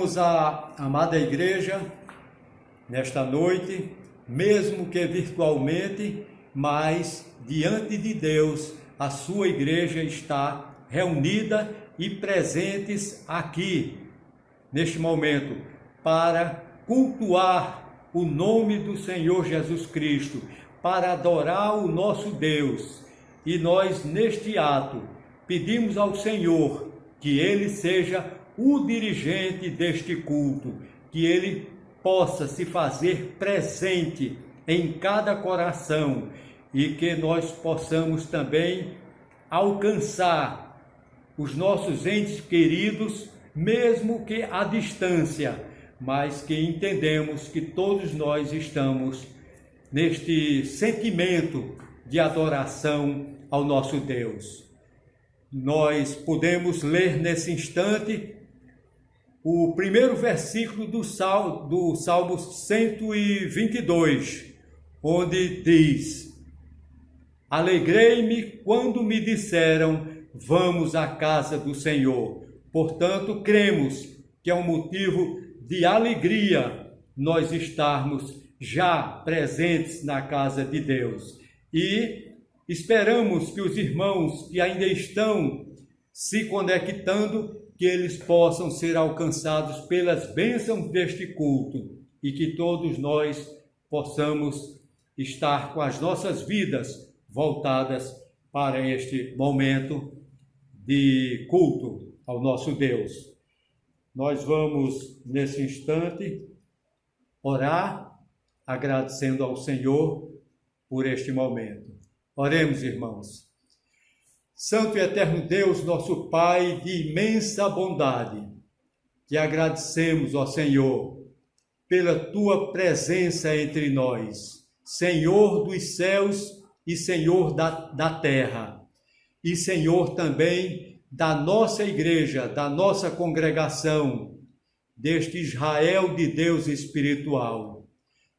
Convidamos a amada igreja nesta noite, mesmo que virtualmente, mas diante de Deus, a sua igreja está reunida e presentes aqui, neste momento, para cultuar o nome do Senhor Jesus Cristo, para adorar o nosso Deus. E nós, neste ato, pedimos ao Senhor que Ele seja o dirigente deste culto, que Ele possa se fazer presente em cada coração e que nós possamos também alcançar os nossos entes queridos, mesmo que à distância, mas que entendemos que todos nós estamos neste sentimento de adoração ao nosso Deus. Nós podemos ler nesse instante o primeiro versículo do Salmo 122, onde diz: Alegrei-me quando me disseram, vamos à casa do Senhor. Portanto, cremos que é um motivo de alegria nós estarmos já presentes na casa de Deus. E esperamos que os irmãos que ainda estão se conectando, que eles possam ser alcançados pelas bênçãos deste culto e que todos nós possamos estar com as nossas vidas voltadas para este momento de culto ao nosso Deus. Nós vamos, nesse instante, orar, agradecendo ao Senhor por este momento. Oremos, irmãos. Santo e eterno Deus, nosso Pai de imensa bondade, te agradecemos, ó Senhor, pela tua presença entre nós, Senhor dos céus e Senhor da terra, e Senhor também da nossa igreja, da nossa congregação, deste Israel de Deus espiritual.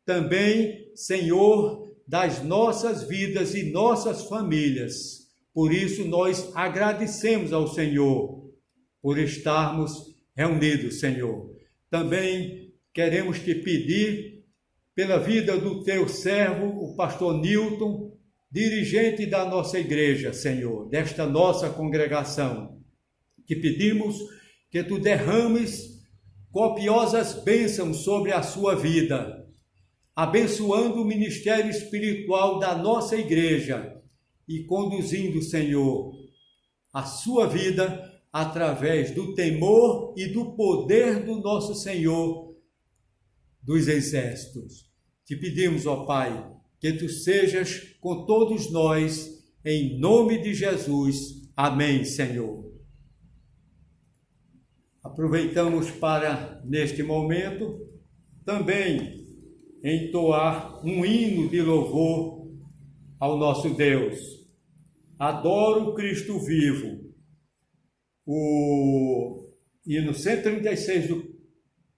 Também, Senhor, das nossas vidas e nossas famílias. Por isso, nós agradecemos ao Senhor por estarmos reunidos, Senhor. Também queremos te pedir pela vida do teu servo, o pastor Nilton, dirigente da nossa igreja, Senhor, desta nossa congregação. Te pedimos que tu derrames copiosas bênçãos sobre a sua vida, abençoando o ministério espiritual da nossa igreja, e conduzindo, Senhor, a sua vida através do temor e do poder do nosso Senhor dos exércitos. Te pedimos, ó Pai, que tu sejas com todos nós, em nome de Jesus. Amém, Senhor. Aproveitamos para, neste momento, também entoar um hino de louvor ao nosso Deus. Adoro o Cristo vivo. O hino 136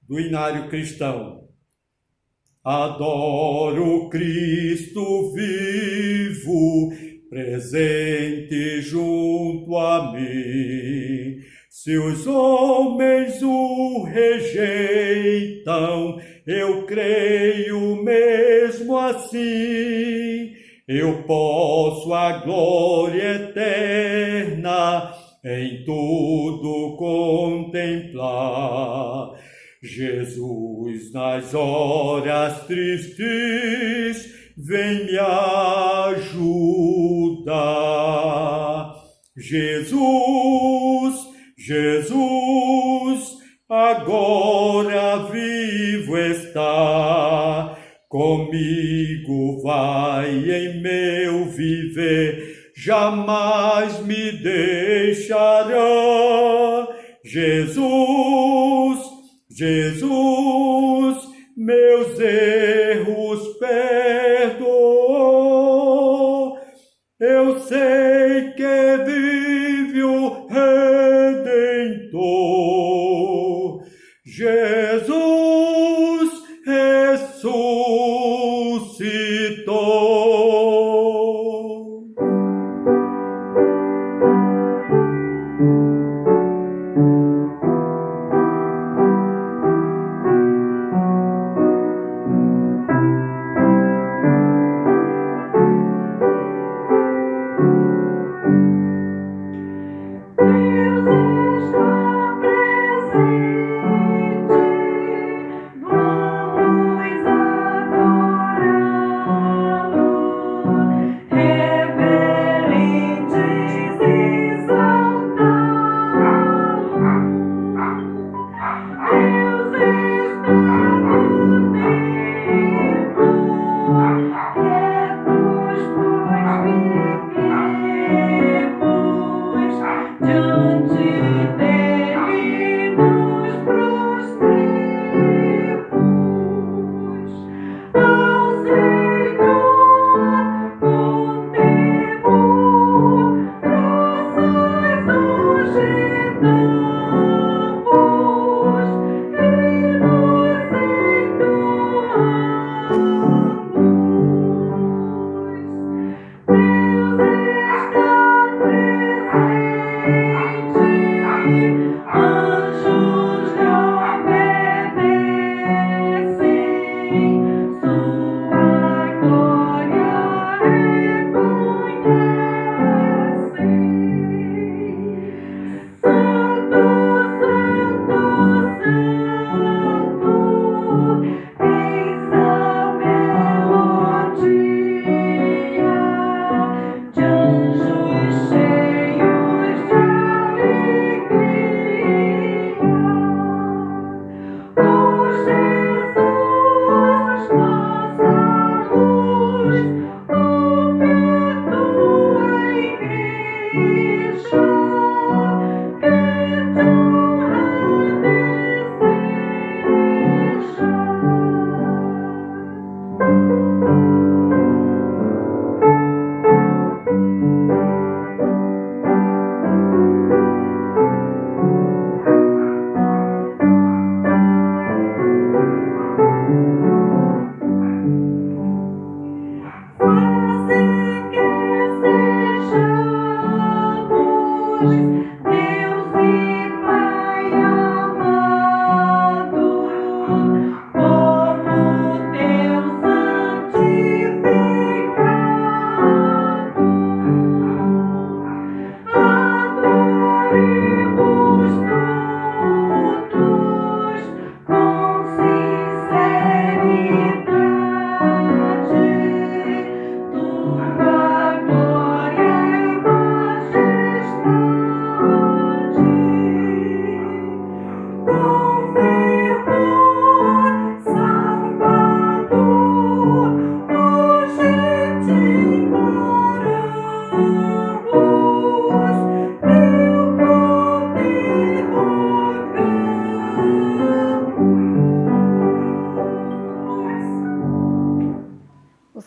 do Inário Cristão. Adoro o Cristo vivo, presente junto a mim. Se os homens o rejeitam, eu creio mesmo assim. Eu posso a glória eterna em tudo contemplar. Jesus, nas horas tristes, vem me ajudar. Jesus, Jesus, agora vivo está. Comigo vai em meu viver, jamais me deixará. Jesus, Jesus, meus erros perdoa. Eu sei que vive o Redentor. Jesus ressuscitou.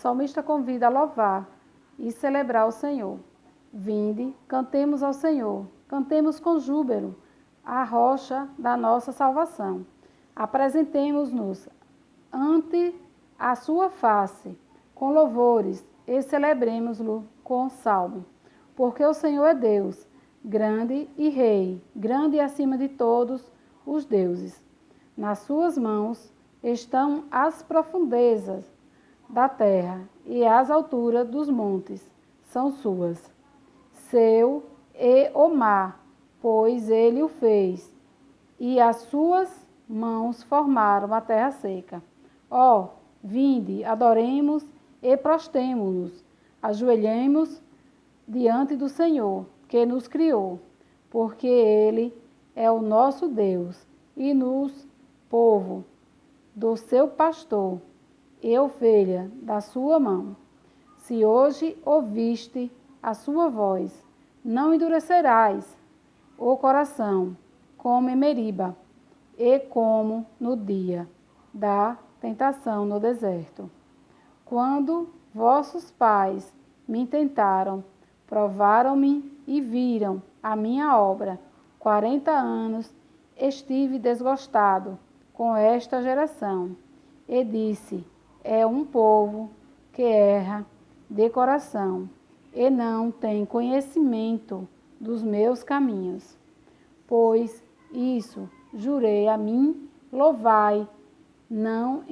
salmista convida a louvar e celebrar o Senhor. Vinde, cantemos ao Senhor, cantemos com júbilo, a rocha da nossa salvação. Apresentemo-nos ante a sua face, com louvores, e celebremos-lo com salmo. Porque o Senhor é Deus, grande e Rei, grande acima de todos os deuses. Nas suas mãos estão as profundezas da terra, e as alturas dos montes são suas. Seu é o mar, pois ele o fez, e as suas mãos formaram a terra seca. Ó, vinde, adoremos e prostemo-nos, ajoelhemos diante do Senhor, que nos criou, porque ele é o nosso Deus, e nos povo do seu pastor, e ovelha da sua mão. Se hoje ouviste a sua voz, não endurecerás o coração, como em Meriba, e como no dia da tentação no deserto. Quando vossos pais me tentaram, provaram-me e viram a minha obra. 40 anos estive desgostado com esta geração, e disse: é um povo que erra de coração, e não tem conhecimento dos meus caminhos. Pois isso jurei a mim, louvai, não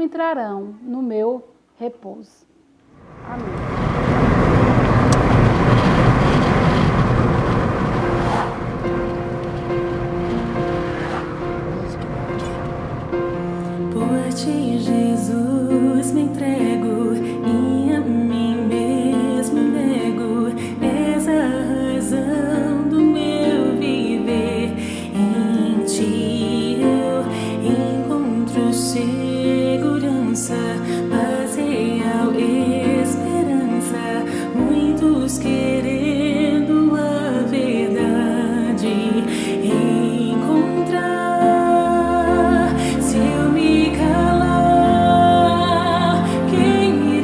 entrarão no meu repouso. Amém. Por ti, Jesus, me entrego e a mim mesmo nego. És a razão do meu viver. Em ti eu encontro segurança, paz real, esperança. Muitos querendo a verdade encontrar. Se eu me calar, quem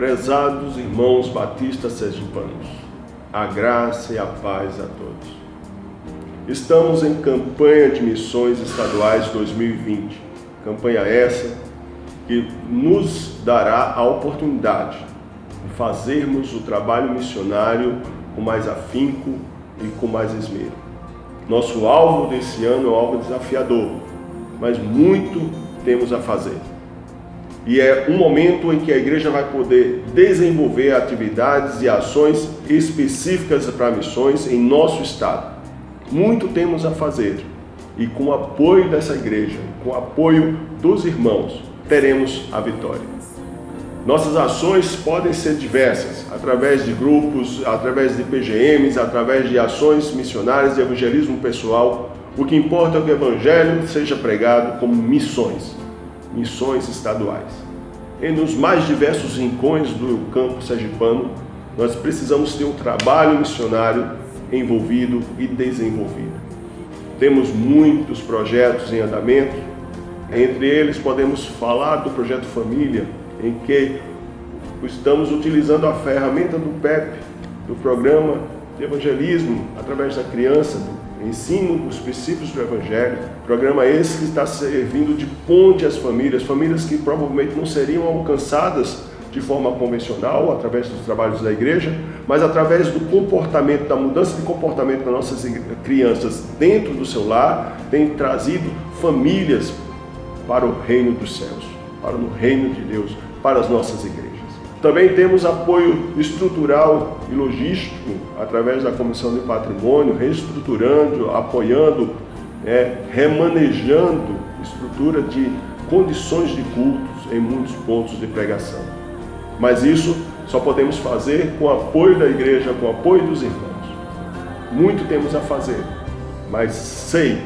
Prezados irmãos batistas sergipanos, a graça e a paz a todos. Estamos em campanha de missões estaduais 2020, campanha essa que nos dará a oportunidade de fazermos o trabalho missionário com mais afinco e com mais esmero. Nosso alvo desse ano é um alvo desafiador, mas muito temos a fazer. E é um momento em que a igreja vai poder desenvolver atividades e ações específicas para missões em nosso estado. Muito temos a fazer e com o apoio dessa igreja, com o apoio dos irmãos, teremos a vitória. Nossas ações podem ser diversas, através de grupos, através de PGMs, através de ações missionárias, de evangelismo pessoal. O que importa é que o evangelho seja pregado como missões estaduais. E nos mais diversos rincões do campo sergipano, nós precisamos ter um trabalho missionário envolvido e desenvolvido. Temos muitos projetos em andamento, entre eles podemos falar do projeto Família, em que estamos utilizando a ferramenta do PEP, do Programa de Evangelismo, através da criança, do ensino dos princípios do Evangelho. Programa esse que está servindo de ponte às famílias que provavelmente não seriam alcançadas de forma convencional, através dos trabalhos da igreja, mas através do comportamento, da mudança de comportamento das nossas crianças dentro do seu lar, tem trazido famílias para o reino dos céus, para o reino de Deus, para as nossas igrejas. Também temos apoio estrutural e logístico através da Comissão de Patrimônio, reestruturando, apoiando, remanejando estrutura de condições de cultos em muitos pontos de pregação. Mas isso só podemos fazer com o apoio da igreja, com o apoio dos irmãos. Muito temos a fazer, mas sei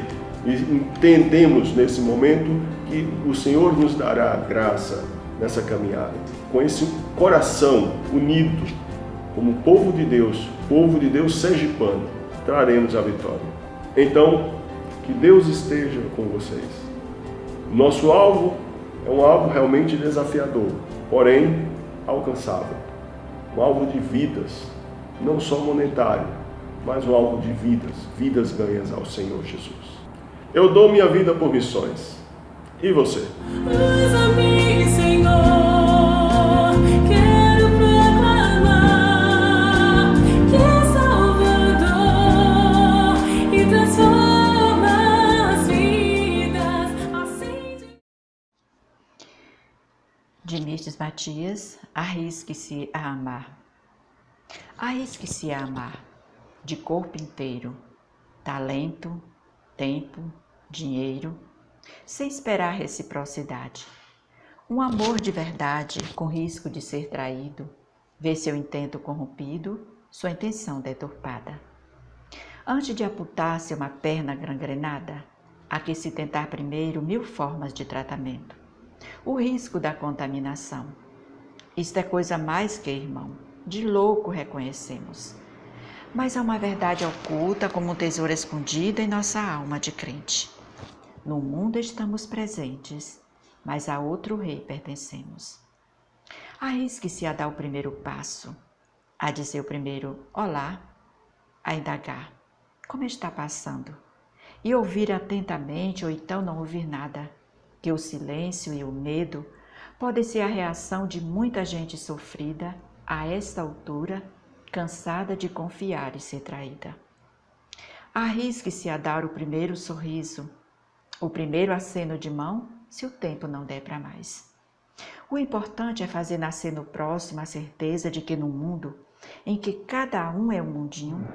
e entendemos nesse momento que o Senhor nos dará graça nessa caminhada. Com esse coração unido, como povo de Deus sergipano, traremos a vitória. Então, que Deus esteja com vocês. Nosso alvo é um alvo realmente desafiador, porém alcançável. Um alvo de vidas, não só monetário, mas um alvo de vidas ganhas ao Senhor Jesus. Eu dou minha vida por missões. E você? Usa-me, Senhor, quero proclamar que é Salvador e transforma as vidas. Dimitris Matias, arrisque-se a amar. Arrisque-se a amar, de corpo inteiro, talento, tempo, dinheiro, sem esperar reciprocidade. Um amor de verdade, com risco de ser traído, vê seu intento corrompido, sua intenção deturpada. Antes de amputar-se uma perna gangrenada, há que se tentar primeiro 1000 formas de tratamento. O risco da contaminação. Isto é coisa mais que irmão, de louco reconhecemos. Mas há uma verdade oculta como um tesouro escondido em nossa alma de crente. No mundo estamos presentes, mas a outro rei pertencemos. Arrisque-se a dar o primeiro passo, a dizer o primeiro olá, a indagar como está passando, e ouvir atentamente ou então não ouvir nada, que o silêncio e o medo podem ser a reação de muita gente sofrida a esta altura, cansada de confiar e ser traída. Arrisque-se a dar o primeiro sorriso, o primeiro aceno de mão, se o tempo não der para mais. O importante é fazer nascer no próximo a certeza de que no mundo, em que cada um é um mundinho,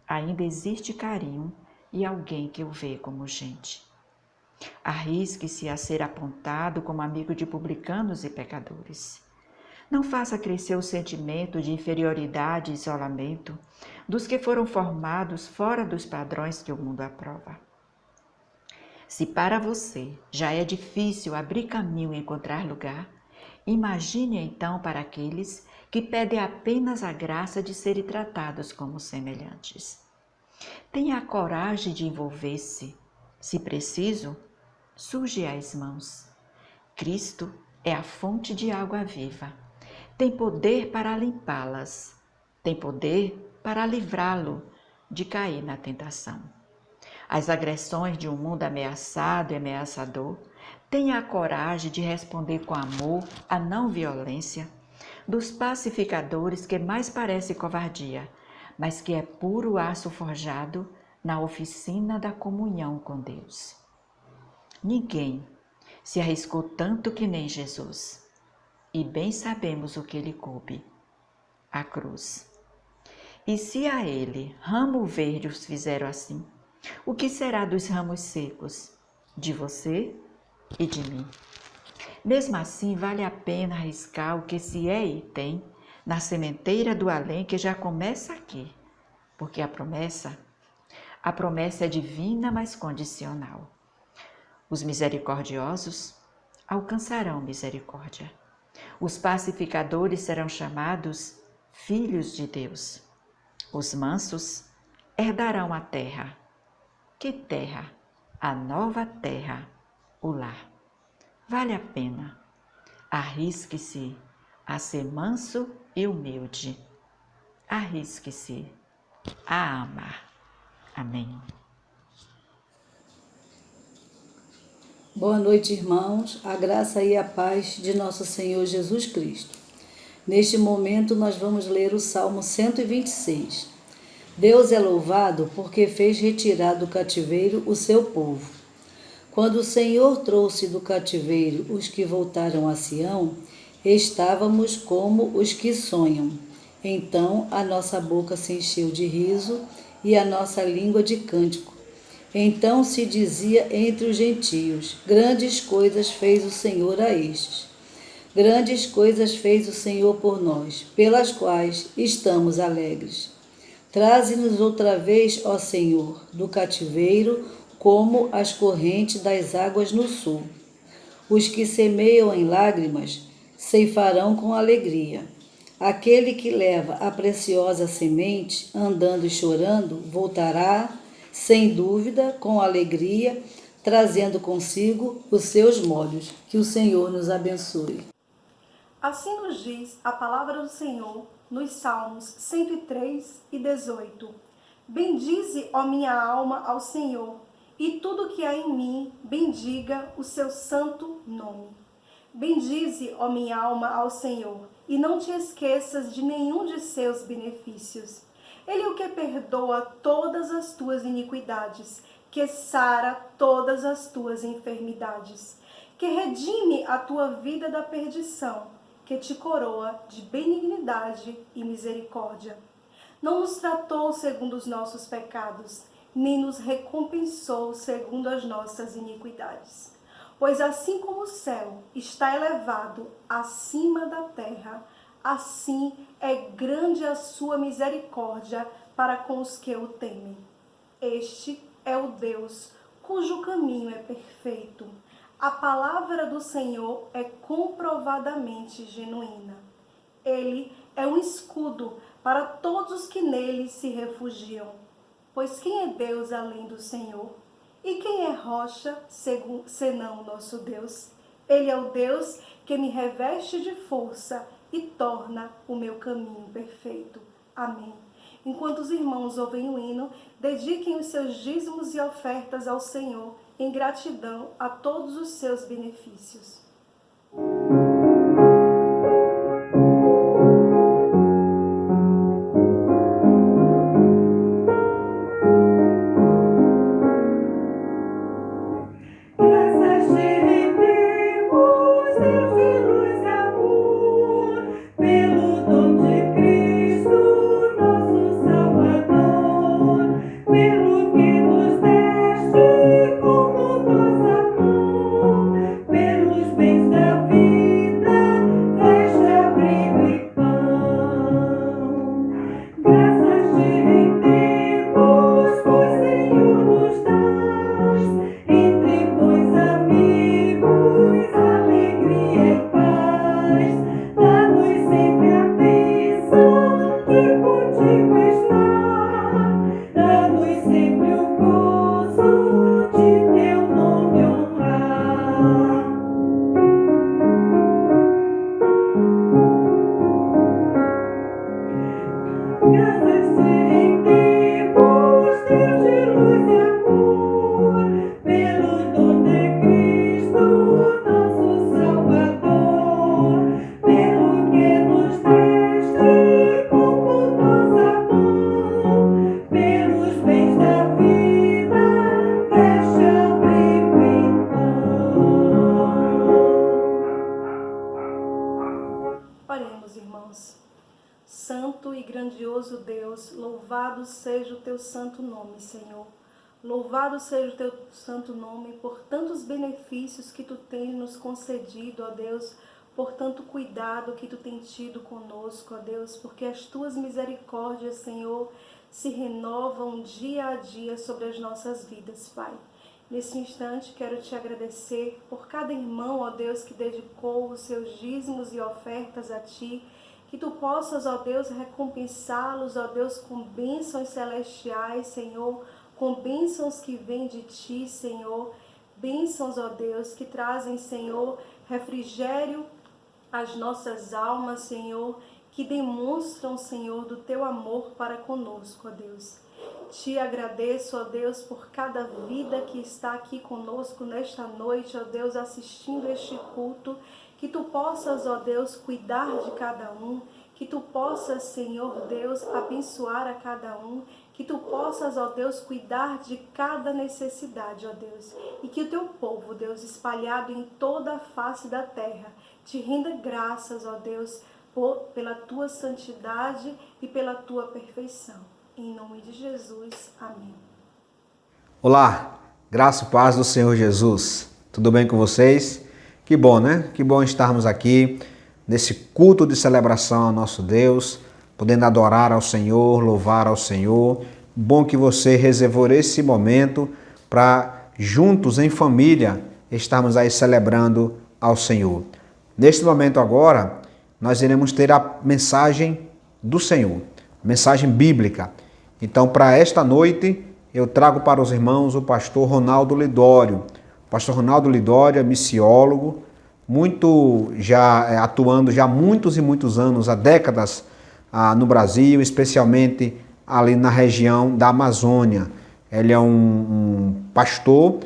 ainda existe carinho e alguém que o vê como gente. Arrisque-se a ser apontado como amigo de publicanos e pecadores. Não faça crescer o sentimento de inferioridade e isolamento dos que foram formados fora dos padrões que o mundo aprova. Se para você já é difícil abrir caminho e encontrar lugar, imagine então para aqueles que pedem apenas a graça de serem tratados como semelhantes. Tenha a coragem de envolver-se. Se preciso, suje as mãos. Cristo é a fonte de água viva. tem poder para limpá-las, tem poder para livrá-lo de cair na tentação. As agressões de um mundo ameaçado e ameaçador, tenha a coragem de responder com amor à não violência dos pacificadores que mais parece covardia, mas que é puro aço forjado na oficina da comunhão com Deus. Ninguém se arriscou tanto que nem Jesus, e bem sabemos o que lhe coube, a cruz. E se a ele, ramo verde, os fizeram assim, o que será dos ramos secos, de você e de mim? Mesmo assim, vale a pena arriscar o que se é e tem na sementeira do além, que já começa aqui, porque a promessa é divina, mas condicional. Os misericordiosos alcançarão misericórdia. Os pacificadores serão chamados filhos de Deus. Os mansos herdarão a terra. Que terra? A nova terra, o lar. Vale a pena. Arrisque-se a ser manso e humilde. Arrisque-se a amar. Amém. Boa noite, irmãos. A graça e a paz de nosso Senhor Jesus Cristo. Neste momento, nós vamos ler o Salmo 126. Deus é louvado porque fez retirar do cativeiro o seu povo. Quando o Senhor trouxe do cativeiro os que voltaram a Sião, estávamos como os que sonham. Então a nossa boca se encheu de riso e a nossa língua de cântico. Então se dizia entre os gentios: grandes coisas fez o Senhor a estes. Grandes coisas fez o Senhor por nós, pelas quais estamos alegres. Traze-nos outra vez, ó Senhor, do cativeiro, como as correntes das águas no sul. Os que semeiam em lágrimas ceifarão com alegria. Aquele que leva a preciosa semente, andando e chorando, voltará, sem dúvida, com alegria, trazendo consigo os seus molhos. Que o Senhor nos abençoe. Assim nos diz a palavra do Senhor nos Salmos 103 e 18. Bendize, ó minha alma, ao Senhor, e tudo que há em mim, bendiga o seu santo nome. Bendize, ó minha alma, ao Senhor, e não te esqueças de nenhum de seus benefícios. Ele é o que perdoa todas as tuas iniquidades, que sara todas as tuas enfermidades, que redime a tua vida da perdição, que te coroa de benignidade e misericórdia. Não nos tratou segundo os nossos pecados, nem nos recompensou segundo as nossas iniquidades. Pois assim como o céu está elevado acima da terra, assim é grande a sua misericórdia para com os que o temem. Este é o Deus cujo caminho é perfeito. A palavra do Senhor é comprovadamente genuína. Ele é um escudo para todos os que nele se refugiam. Pois quem é Deus além do Senhor? E quem é rocha senão nosso Deus? Ele é o Deus que me reveste de força e torna o meu caminho perfeito. Amém. Enquanto os irmãos ouvem o hino, dediquem os seus dízimos e ofertas ao Senhor em gratidão a todos os seus benefícios. Pelos Oremos, irmãos. Santo e grandioso Deus, louvado seja o teu santo nome, Senhor. Louvado seja o teu santo nome por tantos benefícios que tu tens nos concedido, ó Deus, por tanto cuidado que tu tens tido conosco, ó Deus, porque as tuas misericórdias, Senhor, se renovam dia a dia sobre as nossas vidas, Pai. Nesse instante, quero te agradecer por cada irmão, ó Deus, que dedicou os seus dízimos e ofertas a ti, que tu possas, ó Deus, recompensá-los, ó Deus, com bênçãos celestiais, Senhor, com bênçãos que vêm de ti, Senhor, bênçãos, ó Deus, que trazem, Senhor, refrigério às nossas almas, Senhor, que demonstram, Senhor, do teu amor para conosco, ó Deus. Te agradeço, ó Deus, por cada vida que está aqui conosco nesta noite, ó Deus, assistindo este culto, que tu possas, ó Deus, cuidar de cada um, que tu possas, Senhor Deus, abençoar a cada um, que tu possas, ó Deus, cuidar de cada necessidade, ó Deus, e que o teu povo, Deus, espalhado em toda a face da terra, te renda graças, ó Deus, pela tua santidade e pela tua perfeição. Em nome de Jesus, amém. Olá, graça e paz do Senhor Jesus. Tudo bem com vocês? Que bom, né? Que bom estarmos aqui nesse culto de celebração ao nosso Deus, podendo adorar ao Senhor, louvar ao Senhor. Bom que você reservou esse momento para juntos, em família, estarmos aí celebrando ao Senhor. Neste momento agora, nós iremos ter a mensagem do Senhor, mensagem bíblica. Então, para esta noite, eu trago para os irmãos o pastor Ronaldo Lidório. O pastor Ronaldo Lidório é missiólogo, atuando já há muitos e muitos anos, há décadas, no Brasil, especialmente ali na região da Amazônia. Ele é um pastor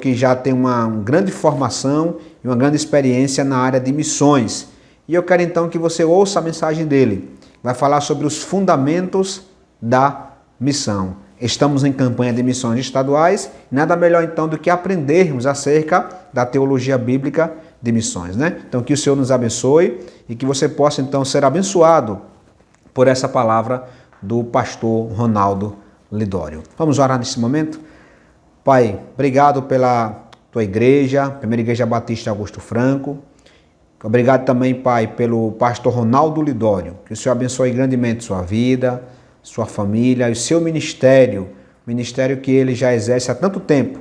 que já tem uma grande formação e uma grande experiência na área de missões. E eu quero então que você ouça a mensagem dele. Vai falar sobre os fundamentos da missão. Estamos em campanha de missões estaduais, nada melhor então do que aprendermos acerca da teologia bíblica de missões, né? Então que o Senhor nos abençoe e que você possa então ser abençoado por essa palavra do pastor Ronaldo Lidório. Vamos orar nesse momento? Pai, obrigado pela tua igreja, Primeira Igreja Batista Augusto Franco. Obrigado também, Pai, pelo pastor Ronaldo Lidório. Que o Senhor abençoe grandemente sua vida, sua família e o seu ministério, ministério que ele já exerce há tanto tempo,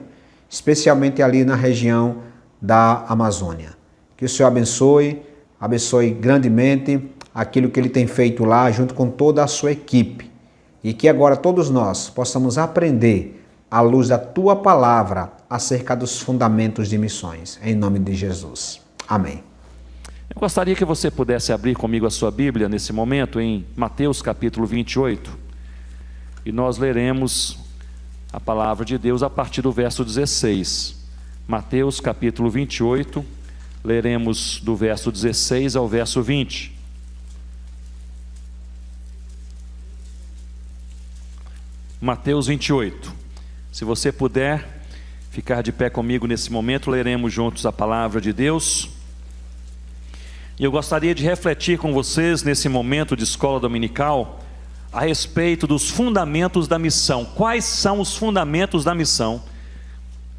especialmente ali na região da Amazônia. Que o Senhor abençoe grandemente aquilo que ele tem feito lá junto com toda a sua equipe. E que agora todos nós possamos aprender à luz da tua palavra acerca dos fundamentos de missões. Em nome de Jesus. Amém. Eu gostaria que você pudesse abrir comigo a sua Bíblia nesse momento em Mateus capítulo 28 e nós leremos a palavra de Deus a partir do verso 16. Mateus capítulo 28, leremos do verso 16 ao verso 20. Mateus 28. Se você puder ficar de pé comigo nesse momento, leremos juntos a palavra de Deus. E eu gostaria de refletir com vocês nesse momento de escola dominical a respeito dos fundamentos da missão. Quais são os fundamentos da missão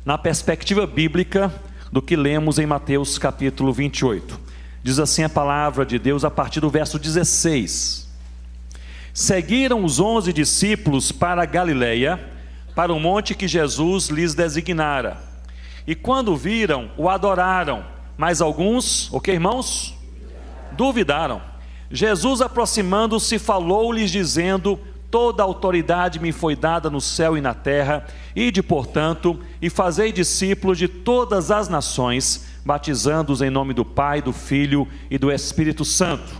na perspectiva bíblica do que lemos em Mateus capítulo 28? Diz assim a palavra de Deus a partir do verso 16: Seguiram os 11 discípulos para a Galileia, para o monte que Jesus lhes designara. E quando o viram, o adoraram, mas alguns, o que, irmãos? Duvidaram. Jesus, aproximando-se, falou-lhes dizendo: toda a autoridade me foi dada no céu e na terra. Ide, portanto, e fazei discípulos de todas as nações, batizando-os em nome do Pai, do Filho e do Espírito Santo,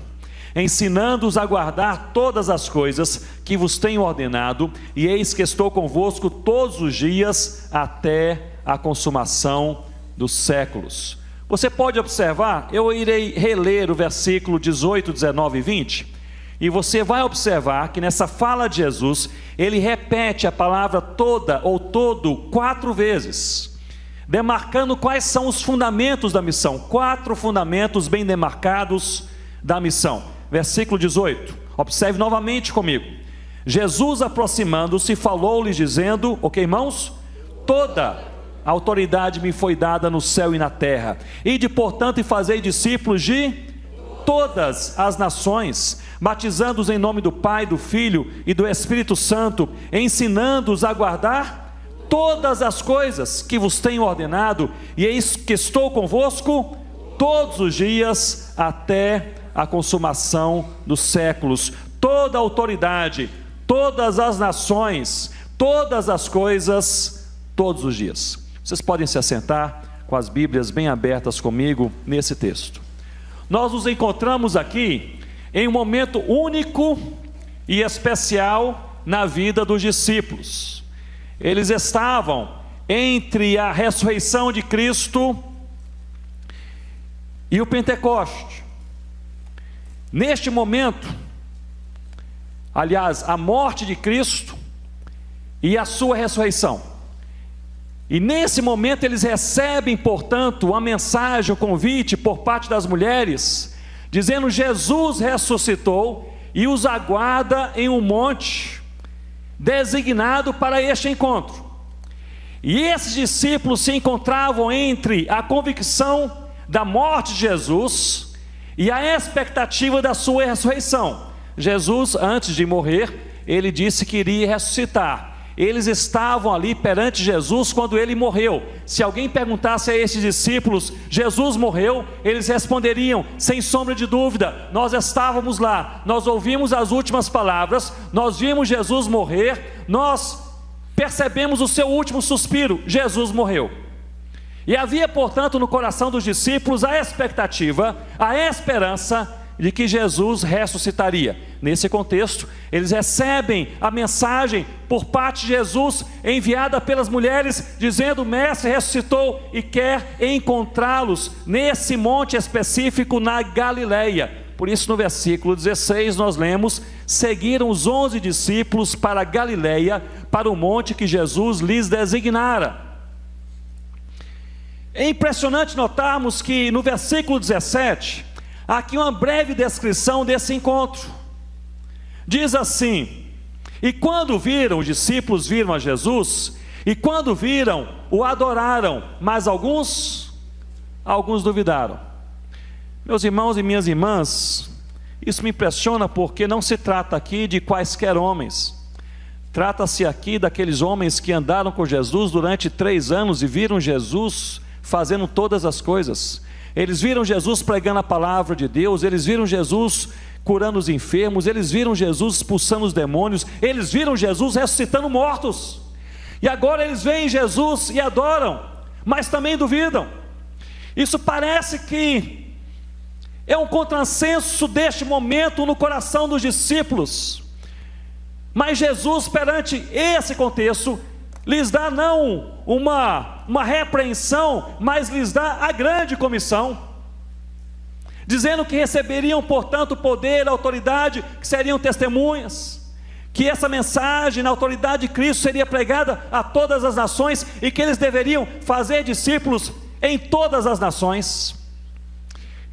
ensinando-os a guardar todas as coisas que vos tenho ordenado, e eis que estou convosco todos os dias até a consumação dos séculos. Você pode observar, eu irei reler o versículo 18, 19 e 20, e você vai observar que nessa fala de Jesus, ele repete a palavra toda ou todo 4 vezes, demarcando quais são os fundamentos da missão, 4 fundamentos bem demarcados da missão. Versículo 18, observe novamente comigo. Jesus, aproximando-se, falou-lhes dizendo, ok, irmãos? Toda a autoridade me foi dada no céu e na terra. Ide, portanto, e fazei discípulos de todas as nações, batizando-os em nome do Pai, do Filho e do Espírito Santo, ensinando-os a guardar todas as coisas que vos tenho ordenado, e eis que estou convosco todos os dias até a consumação dos séculos. Toda a autoridade, todas as nações, todas as coisas, todos os dias. Vocês podem se assentar com as Bíblias bem abertas comigo nesse texto. Nós nos encontramos aqui em um momento único e especial na vida dos discípulos. Eles estavam entre a ressurreição de Cristo e o Pentecoste. Neste momento, aliás, a morte de Cristo e a sua ressurreição. E nesse momento eles recebem, portanto, a mensagem, o convite por parte das mulheres, dizendo: Jesus ressuscitou e os aguarda em um monte designado para este encontro. E esses discípulos se encontravam entre a convicção da morte de Jesus e a expectativa da sua ressurreição. Jesus, antes de morrer, ele disse que iria ressuscitar. Eles estavam ali perante Jesus quando ele morreu. Se alguém perguntasse a esses discípulos: Jesus morreu? Eles responderiam, sem sombra de dúvida: nós estávamos lá, nós ouvimos as últimas palavras, nós vimos Jesus morrer, nós percebemos o seu último suspiro, Jesus morreu. E havia, portanto, no coração dos discípulos a expectativa, a esperança de que Jesus ressuscitaria. Nesse contexto, eles recebem a mensagem por parte de Jesus, enviada pelas mulheres, dizendo: o Mestre ressuscitou e quer encontrá-los nesse monte específico na Galileia. Por isso, no versículo 16, nós lemos: seguiram os 11 discípulos para a Galileia, para o monte que Jesus lhes designara. É impressionante notarmos que no versículo 17, há aqui uma breve descrição desse encontro. Diz assim: e quando viram, os discípulos viram a Jesus, e quando viram, o adoraram, mas alguns duvidaram. Meus irmãos e minhas irmãs, isso me impressiona porque não se trata aqui de quaisquer homens. Trata-se aqui daqueles homens que andaram com Jesus durante 3 anos e viram Jesus fazendo todas as coisas. Eles viram Jesus pregando a palavra de Deus, eles viram Jesus curando os enfermos, eles viram Jesus expulsando os demônios, eles viram Jesus ressuscitando mortos. E agora eles veem Jesus e adoram, mas também duvidam. Isso parece que é um contrassenso deste momento no coração dos discípulos. Mas Jesus, perante esse contexto, lhes dá não uma repreensão, mas lhes dá a grande comissão, dizendo que receberiam, portanto, poder, autoridade, que seriam testemunhas, que essa mensagem na autoridade de Cristo seria pregada a todas as nações e que eles deveriam fazer discípulos em todas as nações.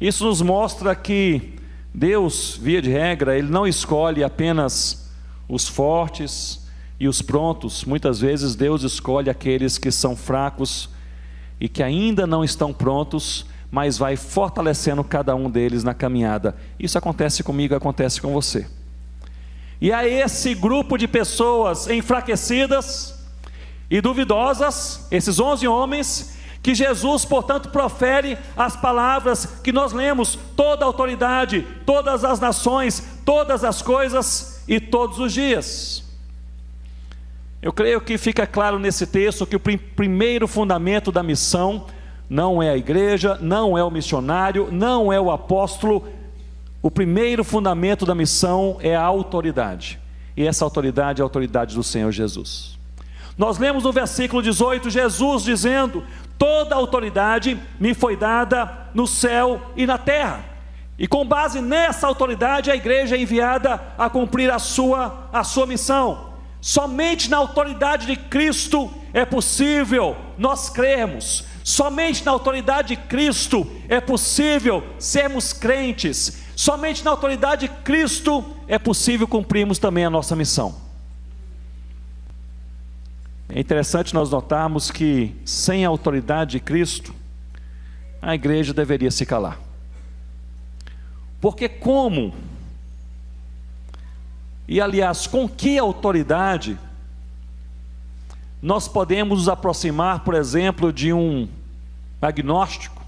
Isso nos mostra que Deus, via de regra, Ele não escolhe apenas os fortes e os prontos. Muitas vezes Deus escolhe aqueles que são fracos e que ainda não estão prontos, mas vai fortalecendo cada um deles na caminhada. Isso acontece comigo, acontece com você. E a esse grupo de pessoas enfraquecidas e duvidosas, esses 11 homens, que Jesus, portanto, profere as palavras que nós lemos: toda a autoridade, todas as nações, todas as coisas e todos os dias. Eu creio que fica claro nesse texto que o primeiro fundamento da missão não é a igreja, não é o missionário, não é o apóstolo. o primeiro fundamento da missão é a autoridade. E essa autoridade é a autoridade do Senhor Jesus. Nós lemos no versículo 18, Jesus dizendo: toda autoridade me foi dada no céu e na terra. E com base nessa autoridade, a igreja é enviada a cumprir a sua missão. Somente na autoridade de Cristo é possível nós crermos. Somente na autoridade de Cristo é possível sermos crentes. Somente na autoridade de Cristo é possível cumprirmos também a nossa missão. É interessante nós notarmos que sem a autoridade de Cristo, a igreja deveria se calar. Porque como? E aliás, com que autoridade nós podemos nos aproximar, por exemplo, de um agnóstico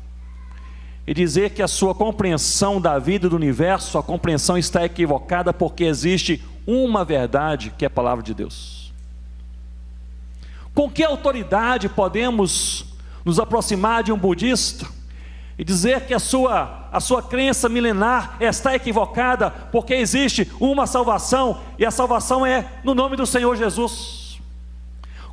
e dizer que a sua compreensão da vida e do universo, a compreensão está equivocada porque existe uma verdade, que é a palavra de Deus? Com que autoridade podemos nos aproximar de um budista e dizer que a sua crença milenar está equivocada porque existe uma salvação e a salvação é no nome do Senhor Jesus?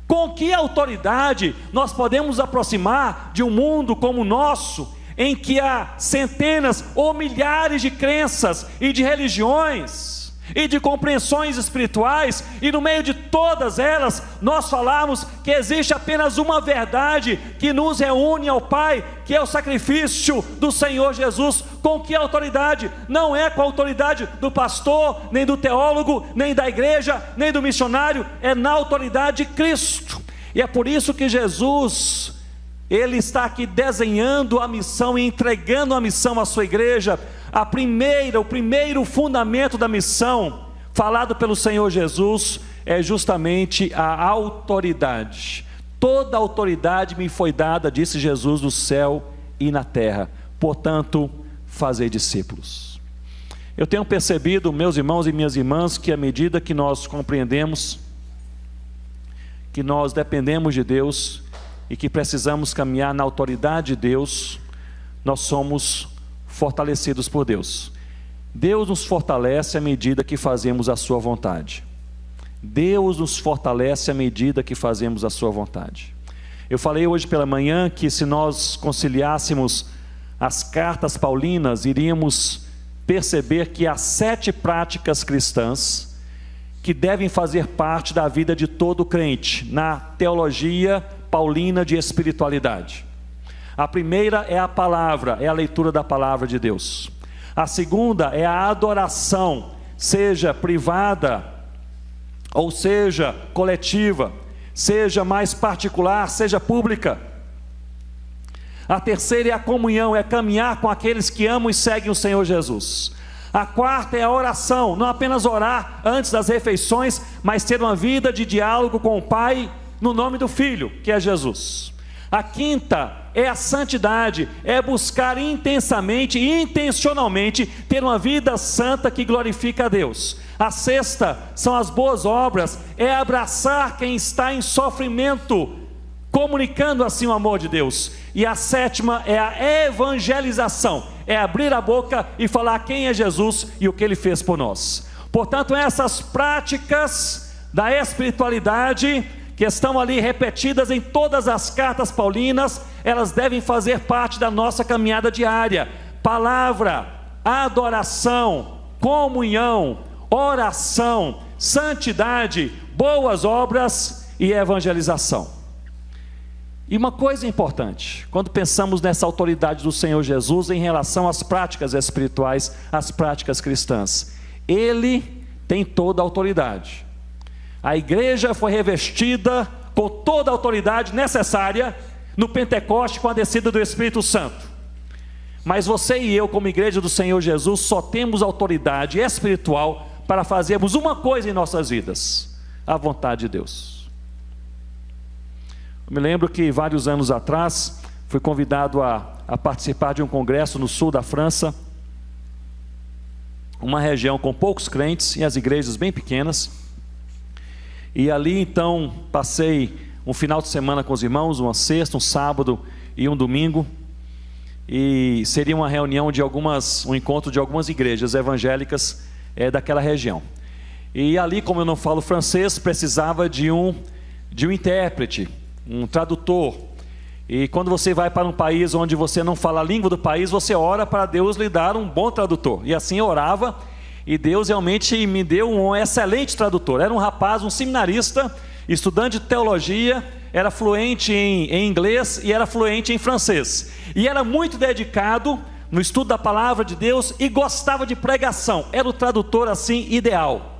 Com que autoridade nós podemos nos aproximar de um mundo como o nosso, em que há centenas ou milhares de crenças e de religiões e de compreensões espirituais, e no meio de todas elas nós falamos que existe apenas uma verdade que nos reúne ao Pai, que é o sacrifício do Senhor Jesus? Com que autoridade? Não é com a autoridade do pastor, nem do teólogo, nem da igreja, nem do missionário, é na autoridade de Cristo. E é por isso que Jesus, Ele está aqui desenhando a missão e entregando a missão à sua igreja. O primeiro fundamento da missão, falado pelo Senhor Jesus, é justamente a autoridade. Toda autoridade me foi dada, disse Jesus, no céu e na terra. Portanto, fazei discípulos. Eu tenho percebido, meus irmãos e minhas irmãs, que à medida que nós compreendemos que nós dependemos de Deus e que precisamos caminhar na autoridade de Deus, nós somos fortalecidos por Deus. Deus nos fortalece à medida que fazemos a sua vontade. Deus nos fortalece à medida que fazemos a sua vontade. Eu falei hoje pela manhã que se nós conciliássemos as cartas paulinas, iríamos perceber que há 7 práticas cristãs que devem fazer parte da vida de todo crente, na teologia paulina de espiritualidade. A primeira é a palavra, é a leitura da palavra de Deus. A segunda é a adoração, seja privada, ou seja coletiva, seja mais particular, seja pública. A terceira é a comunhão, é caminhar com aqueles que amam e seguem o Senhor Jesus. A quarta é a oração, não apenas orar antes das refeições, mas ter uma vida de diálogo com o Pai, no nome do Filho, que é Jesus. A quinta é a santidade, é buscar intensamente e intencionalmente ter uma vida santa que glorifica a Deus. A sexta são as boas obras, é abraçar quem está em sofrimento, comunicando assim o amor de Deus. E a sétima é a evangelização, é abrir a boca e falar quem é Jesus e o que Ele fez por nós. Portanto, essas práticas da espiritualidade que estão ali repetidas em todas as cartas paulinas, elas devem fazer parte da nossa caminhada diária. Palavra, adoração, comunhão, oração, santidade, boas obras e evangelização. E uma coisa importante, quando pensamos nessa autoridade do Senhor Jesus em relação às práticas espirituais, às práticas cristãs, Ele tem toda a autoridade. A igreja foi revestida com toda a autoridade necessária no Pentecoste com a descida do Espírito Santo. Mas você e eu, como igreja do Senhor Jesus, só temos autoridade espiritual para fazermos uma coisa em nossas vidas: a vontade de Deus. Eu me lembro que vários anos atrás fui convidado a participar de um congresso no sul da França, uma região com poucos crentes e as igrejas bem pequenas. E ali então passei um final de semana com os irmãos, uma sexta, um sábado e um domingo. e seria uma reunião de um encontro de algumas igrejas evangélicas daquela região. E ali, como eu não falo francês, precisava de um intérprete, um tradutor. E quando você vai para um país onde você não fala a língua do país, você ora para Deus lhe dar um bom tradutor. E assim eu orava, e Deus realmente me deu um excelente tradutor. Era um rapaz, um seminarista, estudante de teologia, era fluente em inglês e era fluente em francês. E era muito dedicado no estudo da palavra de Deus e gostava de pregação. Era o tradutor assim ideal.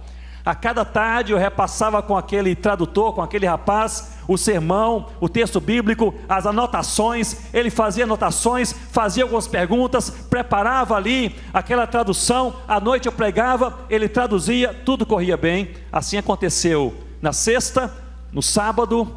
A cada tarde eu repassava com aquele tradutor, com aquele rapaz, o sermão, o texto bíblico, as anotações. Ele fazia anotações, fazia algumas perguntas, preparava ali aquela tradução. À noite eu pregava, ele traduzia, tudo corria bem. Assim aconteceu na sexta, no sábado,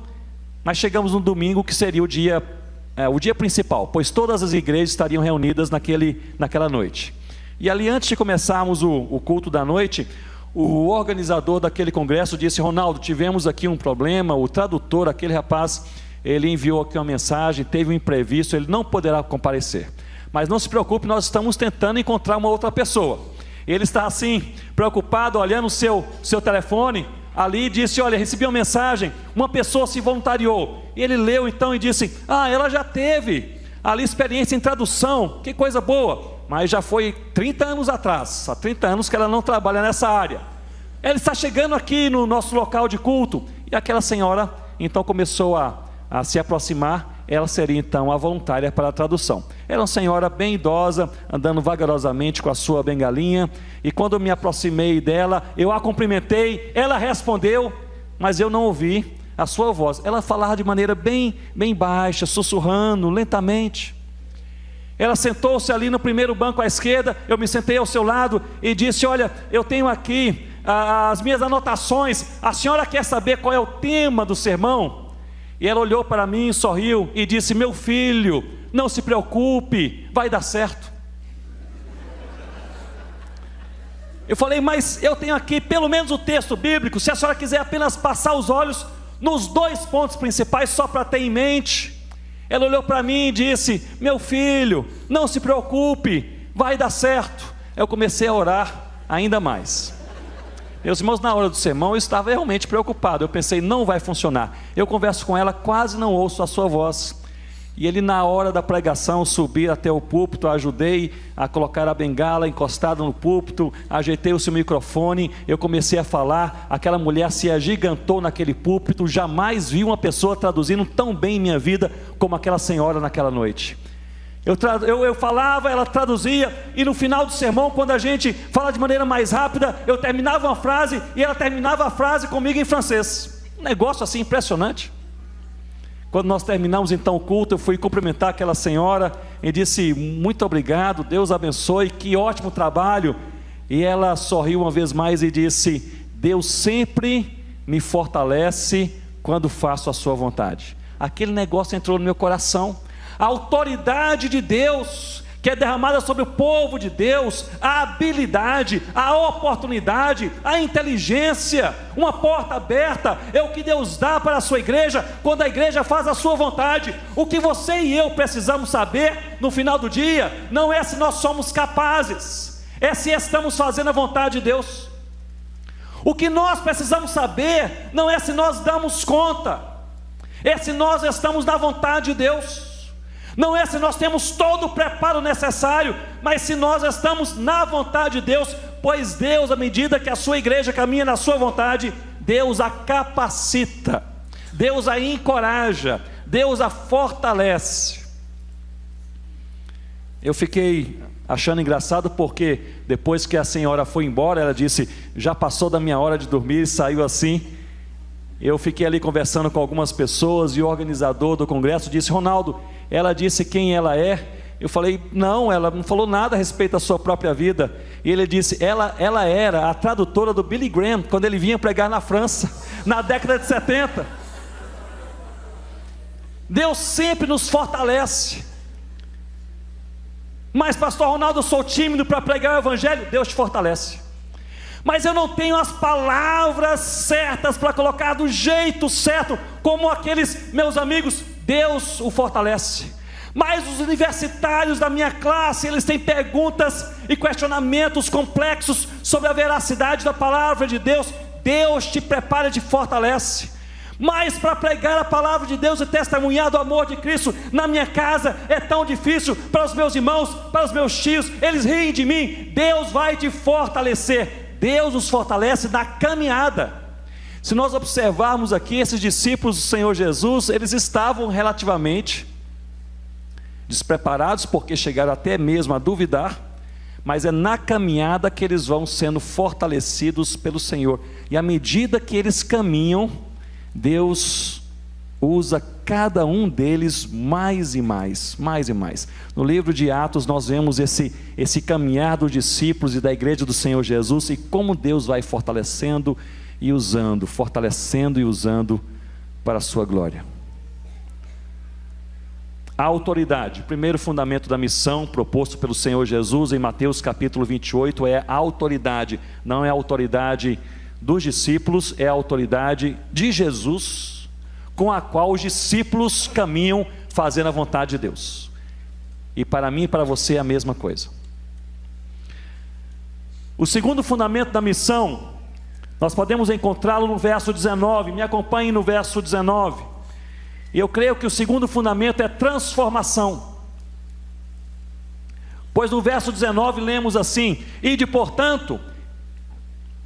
mas chegamos no domingo, que seria o dia principal, pois todas as igrejas estariam reunidas naquela noite. E ali, antes de começarmos o culto da noite, o organizador daquele congresso disse: Ronaldo, tivemos aqui um problema, o tradutor, aquele rapaz, ele enviou aqui uma mensagem, teve um imprevisto, ele não poderá comparecer. Mas não se preocupe, nós estamos tentando encontrar uma outra pessoa. Ele está assim, preocupado, olhando o seu telefone, ali e disse: olha, recebi uma mensagem, uma pessoa se voluntariou. E ele leu então e disse: ela já teve ali experiência em tradução, que coisa boa. Mas já foi 30 anos atrás, há 30 anos que ela não trabalha nessa área. Ela está chegando aqui no nosso local de culto. E aquela senhora então começou a se aproximar. Ela seria então a voluntária para a tradução. Era uma senhora bem idosa, andando vagarosamente com a sua bengalinha. E quando eu me aproximei dela, eu a cumprimentei, ela respondeu, mas eu não ouvi a sua voz. Ela falava de maneira bem baixa, sussurrando lentamente. Ela sentou-se ali no primeiro banco à esquerda, eu me sentei ao seu lado e disse: olha, eu tenho aqui as minhas anotações, a senhora quer saber qual é o tema do sermão? E ela olhou para mim, sorriu e disse: meu filho, não se preocupe, vai dar certo. Eu falei: mas eu tenho aqui pelo menos o texto bíblico, se a senhora quiser apenas passar os olhos nos 2 pontos principais, só para ter em mente. Ela olhou para mim e disse: meu filho, não se preocupe, vai dar certo. Eu comecei a orar ainda mais. Meus irmãos, na hora do sermão eu estava realmente preocupado. Eu pensei: não vai funcionar. Eu converso com ela, quase não ouço a sua voz. E ele, na hora da pregação, subi até o púlpito, ajudei a colocar a bengala encostada no púlpito, ajeitei o seu microfone, eu comecei a falar. Aquela mulher se agigantou naquele púlpito. Jamais vi uma pessoa traduzindo tão bem em minha vida como aquela senhora naquela noite. Eu falava, ela traduzia, e no final do sermão, quando a gente fala de maneira mais rápida, eu terminava uma frase e ela terminava a frase comigo em francês. Um negócio assim impressionante. Quando nós terminamos então o culto, eu fui cumprimentar aquela senhora e disse: muito obrigado, Deus abençoe, que ótimo trabalho. E ela sorriu uma vez mais e disse: Deus sempre me fortalece quando faço a sua vontade. Aquele negócio entrou no meu coração. A autoridade de Deus que é derramada sobre o povo de Deus, a habilidade, a oportunidade, a inteligência, uma porta aberta, é o que Deus dá para a sua igreja, quando a igreja faz a sua vontade. O que você e eu precisamos saber no final do dia, não é se nós somos capazes, é se estamos fazendo a vontade de Deus. O que nós precisamos saber, não é se nós damos conta, é se nós estamos na vontade de Deus. Não é se nós temos todo o preparo necessário, mas se nós estamos na vontade de Deus, pois Deus, à medida que a sua igreja caminha na sua vontade, Deus a capacita, Deus a encoraja, Deus a fortalece. Eu fiquei achando engraçado porque depois que a senhora foi embora, ela disse: já passou da minha hora de dormir, e saiu assim. Eu fiquei ali conversando com algumas pessoas e o organizador do congresso disse: Ronaldo, ela disse quem ela é. Eu falei: não, ela não falou nada a respeito da sua própria vida. E ele disse: ela era a tradutora do Billy Graham, quando ele vinha pregar na França, na década de 70. Deus sempre nos fortalece. Mas pastor Ronaldo, eu sou tímido para pregar o evangelho. Deus te fortalece. Mas eu não tenho as palavras certas para colocar do jeito certo, como aqueles meus amigos. Deus o fortalece. Mas os universitários da minha classe, eles têm perguntas e questionamentos complexos sobre a veracidade da palavra de Deus. Deus te prepara e te fortalece. Mas para pregar a palavra de Deus e testemunhar do amor de Cristo na minha casa é tão difícil. Para os meus irmãos, para os meus tios, eles riem de mim. Deus vai te fortalecer. Deus os fortalece na caminhada. Se nós observarmos aqui, esses discípulos do Senhor Jesus, eles estavam relativamente despreparados, porque chegaram até mesmo a duvidar, mas é na caminhada que eles vão sendo fortalecidos pelo Senhor, e à medida que eles caminham, Deus usa cada um deles mais e mais, mais e mais. No livro de Atos nós vemos esse caminhar dos discípulos e da igreja do Senhor Jesus, e como Deus vai fortalecendo e usando, fortalecendo e usando para a sua glória. A autoridade, o primeiro fundamento da missão proposto pelo Senhor Jesus em Mateus capítulo 28 é a autoridade. Não é a autoridade dos discípulos, é a autoridade de Jesus, com a qual os discípulos caminham fazendo a vontade de Deus. E para mim e para você é a mesma coisa. O segundo fundamento da missão, nós podemos encontrá-lo no verso 19, me acompanhe no verso 19. E eu creio que o segundo fundamento é transformação. Pois no verso 19 lemos assim: ide portanto,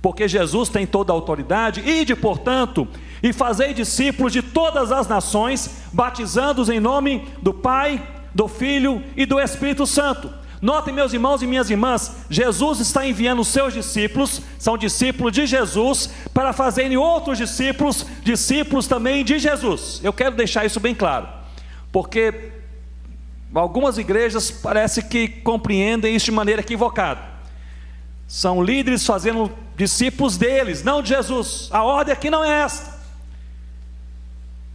porque Jesus tem toda a autoridade, ide portanto, e fazei discípulos de todas as nações, batizando-os em nome do Pai, do Filho e do Espírito Santo. Notem, meus irmãos e minhas irmãs, Jesus está enviando os seus discípulos, são discípulos de Jesus, para fazerem outros discípulos, discípulos também de Jesus. Eu quero deixar isso bem claro, porque algumas igrejas parece que compreendem isso de maneira equivocada. São líderes fazendo discípulos deles, não de Jesus. A ordem aqui não é esta.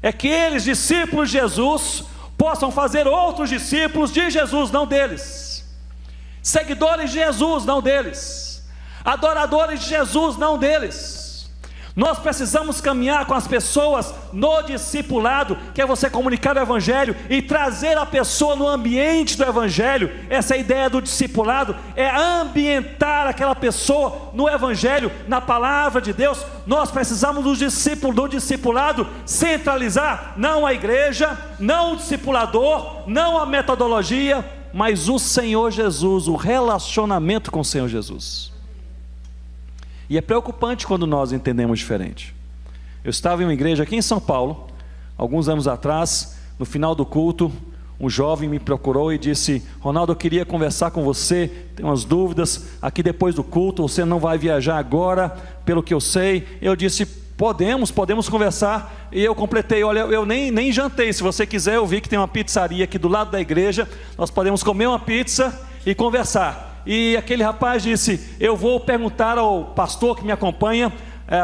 É que eles, discípulos de Jesus, possam fazer outros discípulos de Jesus, não deles. Seguidores de Jesus, não deles. Adoradores de Jesus, não deles. Nós precisamos caminhar com as pessoas no discipulado, que é você comunicar o Evangelho e trazer a pessoa no ambiente do Evangelho. Essa é a ideia do discipulado, é ambientar aquela pessoa no Evangelho, na palavra de Deus. Nós precisamos do discipulado centralizar, não a igreja, não o discipulador, não a metodologia, mas o Senhor Jesus, o relacionamento com o Senhor Jesus. E é preocupante quando nós entendemos diferente. Eu estava em uma igreja aqui em São Paulo, alguns anos atrás, no final do culto, um jovem me procurou e disse: Ronaldo, eu queria conversar com você, tenho umas dúvidas, aqui depois do culto, você não vai viajar agora, pelo que eu sei. Eu disse: podemos conversar. E eu completei: olha, eu nem jantei, se você quiser, eu vi que tem uma pizzaria aqui do lado da igreja, nós podemos comer uma pizza e conversar. E aquele rapaz disse: eu vou perguntar ao pastor que me acompanha,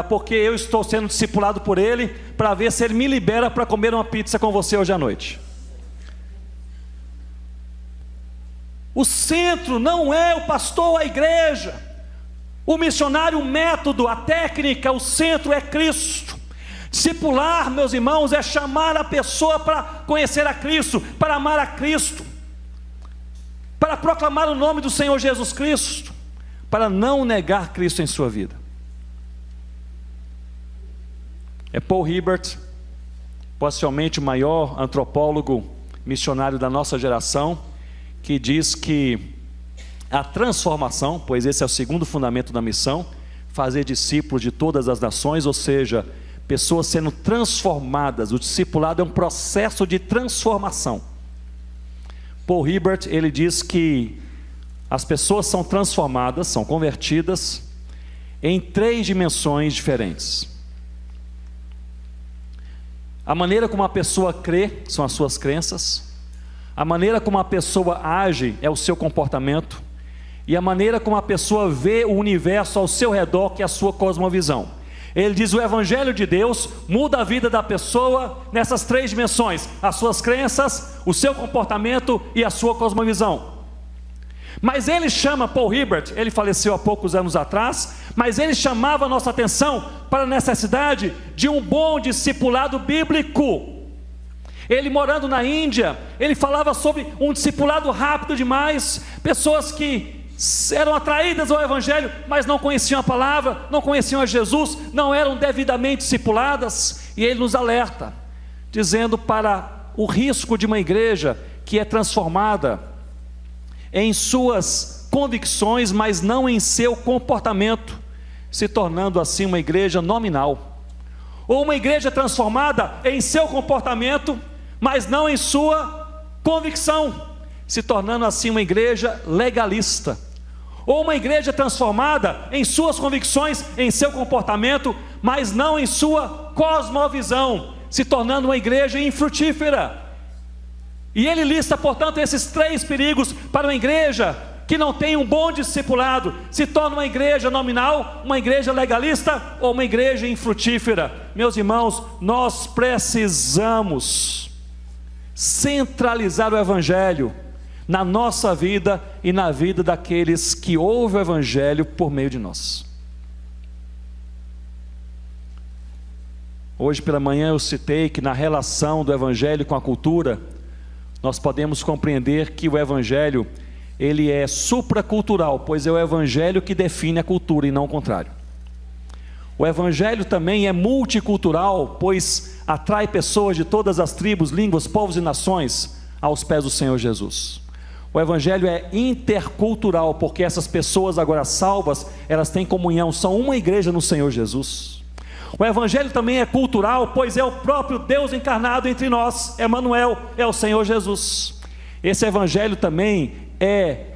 porque eu estou sendo discipulado por ele, para ver se ele me libera para comer uma pizza com você hoje à noite. O centro não é o pastor, a igreja, o missionário, o método, a técnica. O centro é Cristo. Discipular, meus irmãos, é chamar a pessoa para conhecer a Cristo, para amar a Cristo, para proclamar o nome do Senhor Jesus Cristo, para não negar Cristo em sua vida. É Paul Hibbert, possivelmente o maior antropólogo missionário da nossa geração, que diz que a transformação, pois esse é o segundo fundamento da missão, fazer discípulos de todas as nações, ou seja, pessoas sendo transformadas. O discipulado é um processo de transformação. Paul Hibbert, ele diz que as pessoas são transformadas, são convertidas em 3 dimensões diferentes. A maneira como a pessoa crê são as suas crenças, a maneira como a pessoa age é o seu comportamento, e a maneira como a pessoa vê o universo ao seu redor, que é a sua cosmovisão. Ele diz: o Evangelho de Deus muda a vida da pessoa nessas 3 dimensões: as suas crenças, o seu comportamento e a sua cosmovisão. Mas ele chama, Paul Hibbert, ele faleceu há poucos anos atrás, mas ele chamava a nossa atenção para a necessidade de um bom discipulado bíblico. Ele morando na Índia, ele falava sobre um discipulado rápido demais, pessoas que eram atraídas ao Evangelho, mas não conheciam a palavra, não conheciam a Jesus, não eram devidamente discipuladas, e ele nos alerta, dizendo para o risco de uma igreja que é transformada em suas convicções, mas não em seu comportamento, se tornando assim uma igreja nominal, ou uma igreja transformada em seu comportamento, mas não em sua convicção, se tornando assim uma igreja legalista, ou uma igreja transformada em suas convicções, em seu comportamento, mas não em sua cosmovisão, se tornando uma igreja infrutífera. E ele lista, portanto, esses 3 perigos para uma igreja que não tem um bom discipulado: se torna uma igreja nominal, uma igreja legalista ou uma igreja infrutífera. Meus irmãos, nós precisamos centralizar o Evangelho na nossa vida e na vida daqueles que ouvem o Evangelho por meio de nós. Hoje pela manhã eu citei que na relação do Evangelho com a cultura, nós podemos compreender que o Evangelho, ele é supracultural, pois é o Evangelho que define a cultura e não o contrário. O Evangelho também é multicultural, pois atrai pessoas de todas as tribos, línguas, povos e nações aos pés do Senhor Jesus. O Evangelho é intercultural, porque essas pessoas agora salvas, elas têm comunhão, são uma igreja no Senhor Jesus. O Evangelho também é cultural, pois é o próprio Deus encarnado entre nós, Emanuel, é o Senhor Jesus. Esse Evangelho também é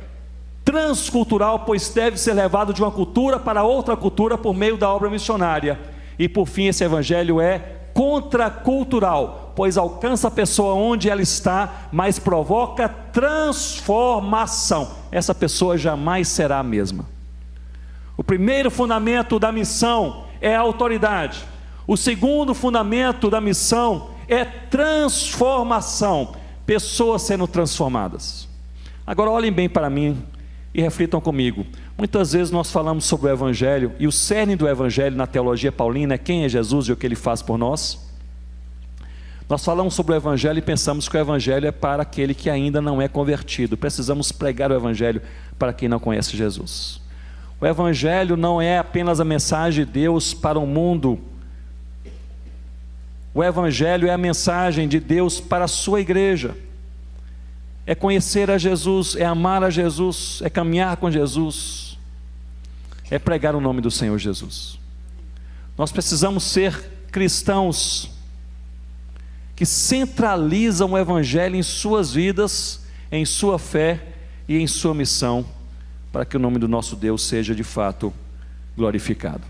transcultural, pois deve ser levado de uma cultura para outra cultura por meio da obra missionária. E por fim, esse Evangelho é contracultural, pois alcança a pessoa onde ela está, mas provoca transformação. Essa pessoa jamais será a mesma. O primeiro fundamento da missão é a autoridade. O segundo fundamento da missão é transformação. Pessoas sendo transformadas. Agora olhem bem para mim e reflitam comigo. Muitas vezes nós falamos sobre o Evangelho, e o cerne do Evangelho na teologia paulina é quem é Jesus e o que Ele faz por nós. Nós falamos sobre o Evangelho e pensamos que o Evangelho é para aquele que ainda não é convertido. Precisamos pregar o Evangelho para quem não conhece Jesus. O Evangelho não é apenas a mensagem de Deus para o mundo. O Evangelho é a mensagem de Deus para a sua igreja. É conhecer a Jesus, é amar a Jesus, é caminhar com Jesus, é pregar o nome do Senhor Jesus. Nós precisamos ser cristãos que centralizam o Evangelho em suas vidas, em sua fé e em sua missão, para que o nome do nosso Deus seja de fato glorificado.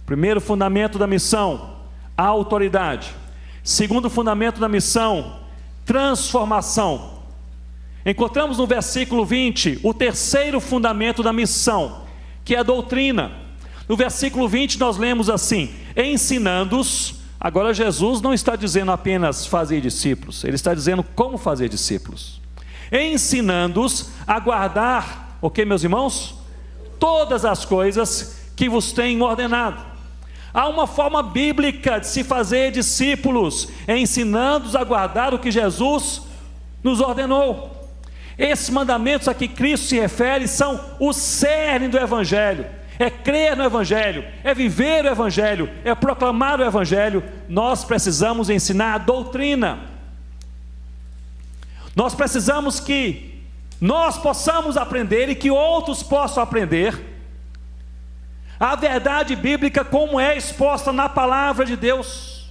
Primeiro fundamento da missão, a autoridade. Segundo fundamento da missão, transformação. Encontramos no versículo 20 o terceiro fundamento da missão, que é a doutrina. No versículo 20 nós lemos assim: ensinando-os. Agora Jesus não está dizendo apenas fazer discípulos, Ele está dizendo como fazer discípulos. Ensinando-os a guardar, o que, meus irmãos? Todas as coisas que vos tenho ordenado. Há uma forma bíblica de se fazer discípulos, ensinando-os a guardar o que Jesus nos ordenou. Esses mandamentos a que Cristo se refere são o cerne do Evangelho. É crer no Evangelho, é viver o Evangelho, é proclamar o Evangelho. Nós precisamos ensinar a doutrina. Nós precisamos que nós possamos aprender e que outros possam aprender a verdade bíblica como é exposta na palavra de Deus.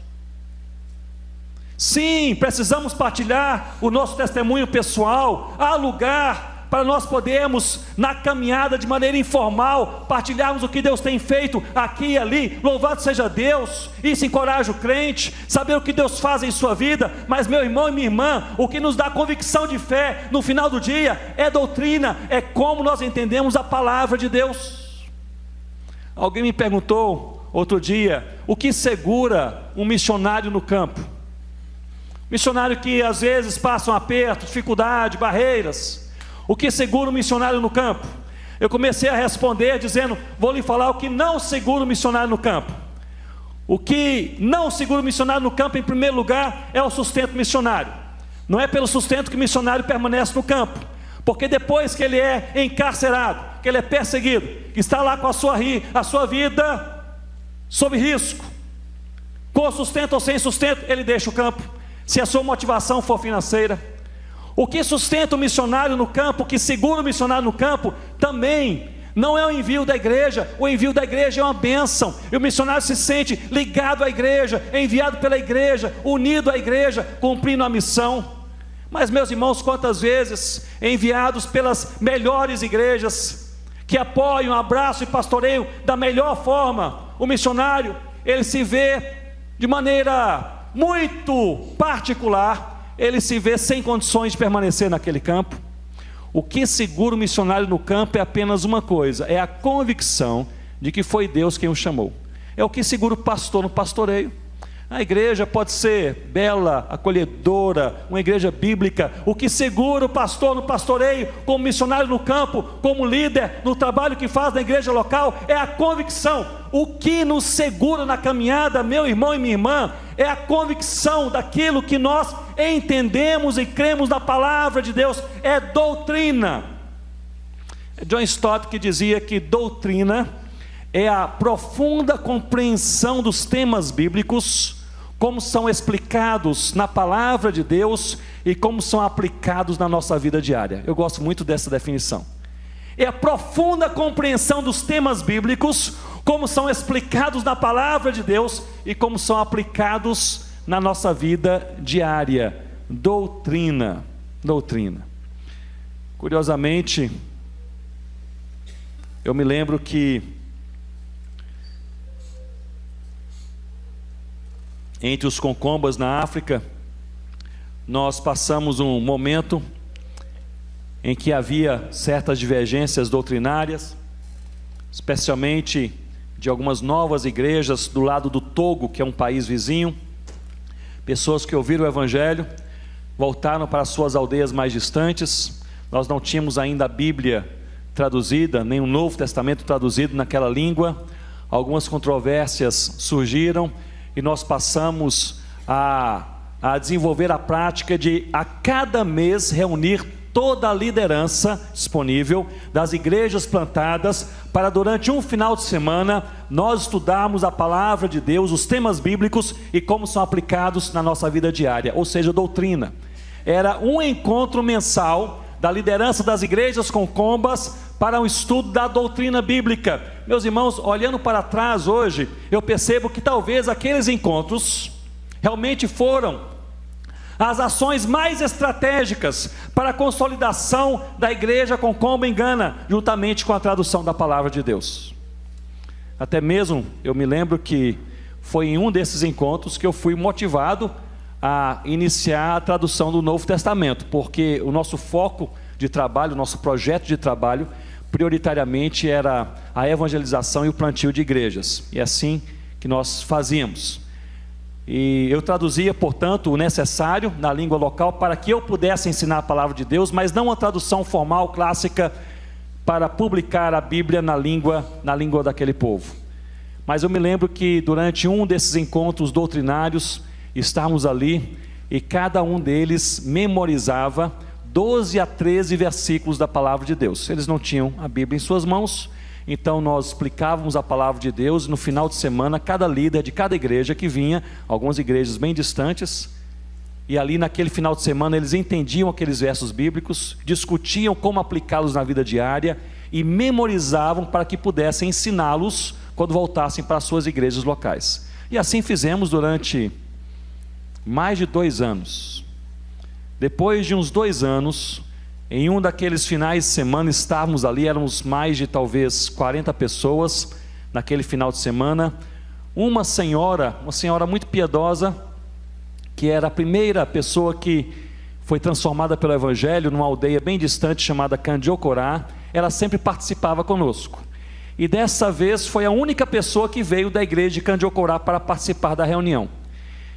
Sim, precisamos partilhar o nosso testemunho pessoal. Há lugar para nós podermos, na caminhada de maneira informal, partilharmos o que Deus tem feito aqui e ali. Louvado seja Deus, isso encoraja o crente, saber o que Deus faz em sua vida. Mas meu irmão e minha irmã, o que nos dá convicção de fé no final do dia é doutrina, é como nós entendemos a palavra de Deus. Alguém me perguntou outro dia, o que segura um missionário no campo? Missionário que às vezes passa um aperto, dificuldade, barreiras. O que segura o missionário no campo? Eu comecei a responder dizendo, vou lhe falar o que não segura o missionário no campo. O que não segura o missionário no campo, em primeiro lugar, é o sustento missionário. Não é pelo sustento que o missionário permanece no campo, porque depois que ele é encarcerado, que ele é perseguido, que está lá com a sua vida sob risco, com sustento ou sem sustento, ele deixa o campo, se a sua motivação for financeira. O que sustenta o missionário no campo, o que segura o missionário no campo, também não é o envio da igreja. O envio da igreja é uma bênção, e o missionário se sente ligado à igreja, enviado pela igreja, unido à igreja, cumprindo a missão. Mas, meus irmãos, quantas vezes enviados pelas melhores igrejas, que apoiam, abraçam e pastoreiam da melhor forma, o missionário, ele se vê de maneira muito particular, ele se vê sem condições de permanecer naquele campo. O que segura o missionário no campo é apenas uma coisa, é a convicção de que foi Deus quem o chamou. É o que segura o pastor no pastoreio. A igreja pode ser bela, acolhedora, uma igreja bíblica. O que segura o pastor no pastoreio, como missionário no campo, como líder no trabalho que faz na igreja local, é a convicção. O que nos segura na caminhada, meu irmão e minha irmã, é a convicção daquilo que nós entendemos e cremos na palavra de Deus, é doutrina. John Stott que dizia que doutrina é a profunda compreensão dos temas bíblicos, como são explicados na palavra de Deus e como são aplicados na nossa vida diária. Eu gosto muito dessa definição. É a profunda compreensão dos temas bíblicos, como são explicados na palavra de Deus e como são aplicados na nossa vida diária. Doutrina. Curiosamente, eu me lembro que entre os concombas na África, nós passamos um momento em que havia certas divergências doutrinárias, especialmente de algumas novas igrejas do lado do Togo, que é um país vizinho. Pessoas que ouviram o Evangelho voltaram para suas aldeias mais distantes. Nós não tínhamos ainda a Bíblia traduzida, nem o Novo Testamento traduzido naquela língua. Algumas controvérsias surgiram e nós passamos a desenvolver a prática de a cada mês reunir toda a liderança disponível das igrejas plantadas para durante um final de semana nós estudarmos a palavra de Deus, os temas bíblicos e como são aplicados na nossa vida diária, ou seja, doutrina. Era um encontro mensal da liderança das igrejas concombas para um estudo da doutrina bíblica. Meus irmãos, olhando para trás hoje, eu percebo que talvez aqueles encontros realmente foram as ações mais estratégicas para a consolidação da igreja concomba em Gana, juntamente com a tradução da palavra de Deus. Até mesmo eu me lembro que foi em um desses encontros que eu fui motivado a iniciar a tradução do Novo Testamento, porque o nosso foco de trabalho, o nosso projeto de trabalho, prioritariamente era a evangelização e o plantio de igrejas, e é assim que nós fazíamos. E eu traduzia, portanto, o necessário na língua local para que eu pudesse ensinar a palavra de Deus, mas não uma tradução formal, clássica, para publicar a Bíblia na língua daquele povo. Mas eu me lembro que durante um desses encontros doutrinários, estávamos ali e cada um deles memorizava 12 a 13 versículos da palavra de Deus. Eles não tinham a Bíblia em suas mãos, então nós explicávamos a palavra de Deus. No final de semana, cada líder de cada igreja que vinha, algumas igrejas bem distantes, e ali naquele final de semana eles entendiam aqueles versos bíblicos, discutiam como aplicá-los na vida diária e memorizavam para que pudessem ensiná-los quando voltassem para as suas igrejas locais. E assim fizemos durante mais de 2 anos. Depois de uns 2 anos, em um daqueles finais de semana, estávamos ali, éramos mais de talvez 40 pessoas naquele final de semana. Uma senhora muito piedosa, que era a primeira pessoa que foi transformada pelo Evangelho numa aldeia bem distante chamada Candiocorá, ela sempre participava conosco. E dessa vez foi a única pessoa que veio da igreja de Candiocorá para participar da reunião.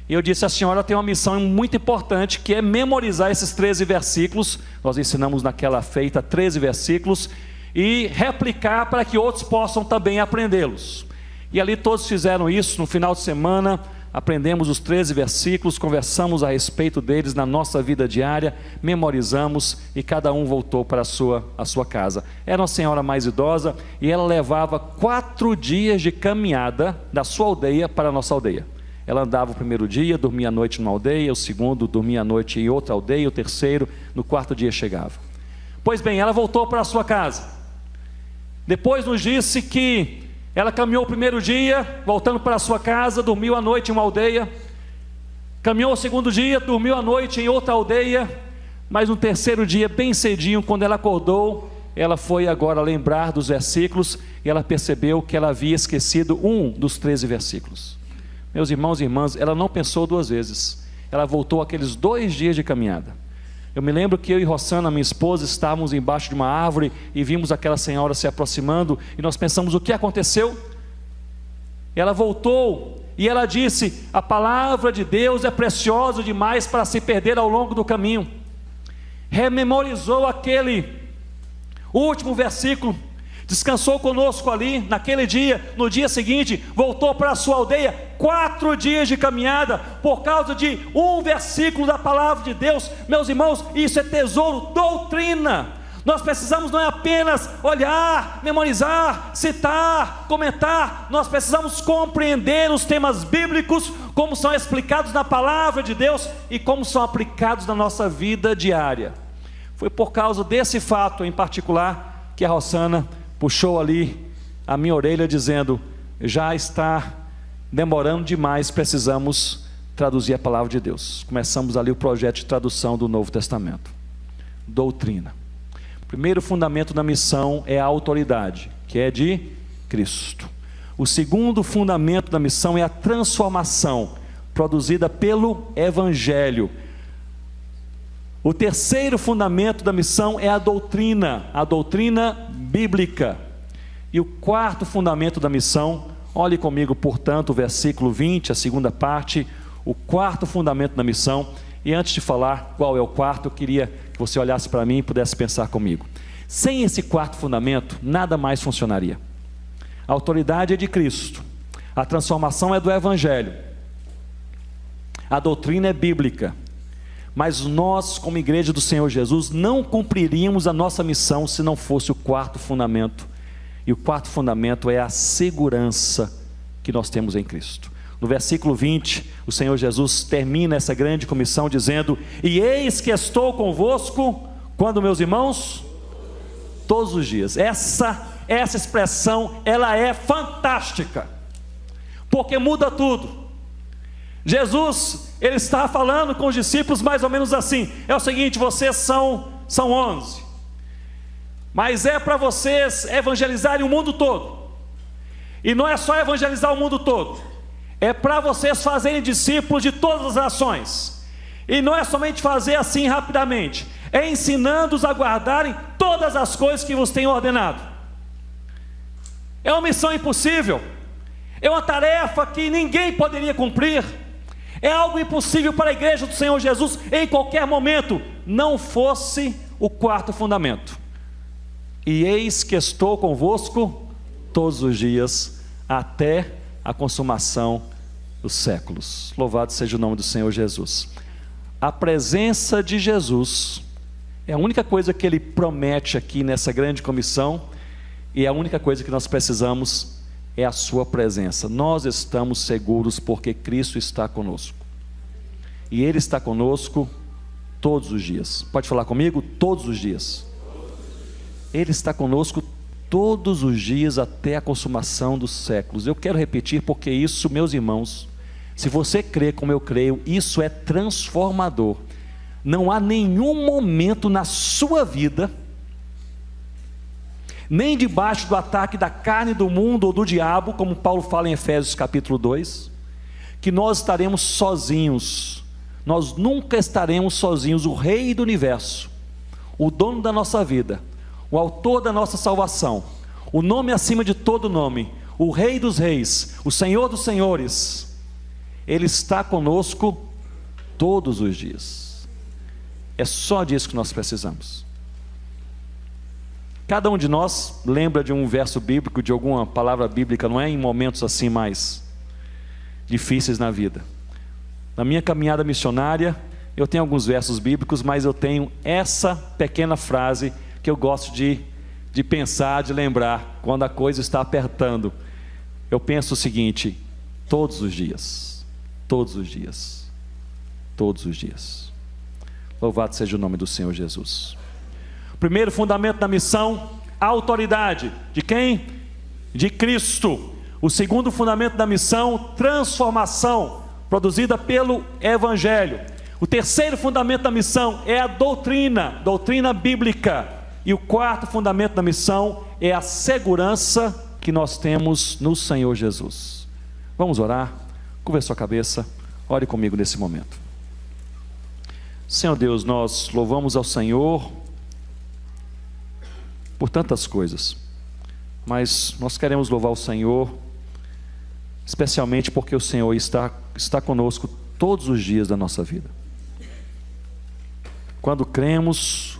E eu disse: a senhora tem uma missão muito importante, que é memorizar esses 13 versículos. Nós ensinamos naquela feita 13 versículos, e replicar para que outros possam também aprendê-los. E ali todos fizeram isso. No final de semana aprendemos os 13 versículos, conversamos a respeito deles na nossa vida diária, memorizamos e cada um voltou para a sua casa. Era uma senhora mais idosa e ela levava 4 dias de caminhada da sua aldeia para a nossa aldeia. Ela andava o primeiro dia, dormia à noite numa aldeia, o segundo dormia à noite em outra aldeia, o terceiro, no 4º dia chegava. Pois bem, ela voltou para a sua casa. Depois nos disse que ela caminhou o primeiro dia, voltando para a sua casa, dormiu à noite em uma aldeia, caminhou o segundo dia, dormiu à noite em outra aldeia, mas no terceiro dia, bem cedinho, quando ela acordou, ela foi agora lembrar dos versículos, e ela percebeu que ela havia esquecido um dos 13 versículos. Meus irmãos e irmãs, ela não pensou 2 vezes, ela voltou aqueles 2 dias de caminhada. Eu me lembro que eu e Rossana, minha esposa, estávamos embaixo de uma árvore e vimos aquela senhora se aproximando e nós pensamos: o que aconteceu? Ela voltou e ela disse: a palavra de Deus é preciosa demais para se perder ao longo do caminho. Rememorizou aquele último versículo, descansou conosco ali naquele dia. No dia seguinte voltou para a sua aldeia, 4 dias de caminhada, por causa de um versículo da palavra de Deus. Meus irmãos, isso é tesouro, doutrina. Nós precisamos não é apenas olhar, memorizar, citar, comentar, nós precisamos compreender os temas bíblicos, como são explicados na palavra de Deus e como são aplicados na nossa vida diária. Foi por causa desse fato em particular que a Rossana puxou ali a minha orelha dizendo: já está demorando demais, precisamos traduzir a palavra de Deus. Começamos ali o projeto de tradução do Novo Testamento. Doutrina. O primeiro fundamento da missão é a autoridade, que é de Cristo. O segundo fundamento da missão é a transformação, produzida pelo Evangelho. O terceiro fundamento da missão é a doutrina bíblica. E o quarto fundamento da missão, olhe comigo, portanto, o versículo 20, a segunda parte, o quarto fundamento da missão. E antes de falar qual é o quarto, eu queria que você olhasse para mim e pudesse pensar comigo. Sem esse quarto fundamento, nada mais funcionaria. A autoridade é de Cristo, a transformação é do Evangelho, a doutrina é bíblica. Mas nós, como igreja do Senhor Jesus, não cumpriríamos a nossa missão se não fosse o quarto fundamento. E o quarto fundamento é a segurança que nós temos em Cristo. No versículo 20, o Senhor Jesus termina essa grande comissão dizendo: e eis que estou convosco, quando, meus irmãos? Todos os dias. Essa expressão, ela é fantástica, porque muda tudo. Jesus, ele está falando com os discípulos mais ou menos assim: é o seguinte, vocês são 11, mas é para vocês evangelizarem o mundo todo. E não é só evangelizar o mundo todo, é para vocês fazerem discípulos de todas as nações. E não é somente fazer assim rapidamente, é ensinando-os a guardarem todas as coisas que vos tenho ordenado. É uma missão impossível, é uma tarefa que ninguém poderia cumprir, é algo impossível para a igreja do Senhor Jesus em qualquer momento, não fosse o quarto fundamento. E eis que estou convosco todos os dias, até a consumação dos séculos. Louvado seja o nome do Senhor Jesus. A presença de Jesus é a única coisa que Ele promete aqui nessa grande comissão, e a única coisa que nós precisamos é a sua presença. Nós estamos seguros porque Cristo está conosco, e Ele está conosco todos os dias. Pode falar comigo? Todos os dias. Ele está conosco todos os dias até a consumação dos séculos. Eu quero repetir, porque isso, meus irmãos, se você crê como eu creio, isso é transformador. Não há nenhum momento na sua vida, nem debaixo do ataque da carne, do mundo ou do diabo, como Paulo fala em Efésios capítulo 2, que nós estaremos sozinhos. Nós nunca estaremos sozinhos. O Rei do Universo, o dono da nossa vida, o autor da nossa salvação, o nome acima de todo nome, o Rei dos Reis, o Senhor dos Senhores, Ele está conosco todos os dias. É só disso que nós precisamos. Cada um de nós lembra de um verso bíblico, de alguma palavra bíblica, não é? Em momentos assim mais difíceis na vida. Na minha caminhada missionária, eu tenho alguns versos bíblicos, mas eu tenho essa pequena frase que eu gosto de pensar, de lembrar, quando a coisa está apertando. Eu penso o seguinte: todos os dias, todos os dias, todos os dias. Louvado seja o nome do Senhor Jesus. Primeiro fundamento da missão, a autoridade. De quem? De Cristo. O segundo fundamento da missão, transformação, produzida pelo Evangelho. O terceiro fundamento da missão é a doutrina bíblica. E o quarto fundamento da missão é a segurança que nós temos no Senhor Jesus. Vamos orar? Curva sua cabeça, ore comigo nesse momento. Senhor Deus, nós louvamos ao Senhor por tantas coisas, mas nós queremos louvar o Senhor especialmente porque o Senhor está conosco todos os dias da nossa vida. Quando cremos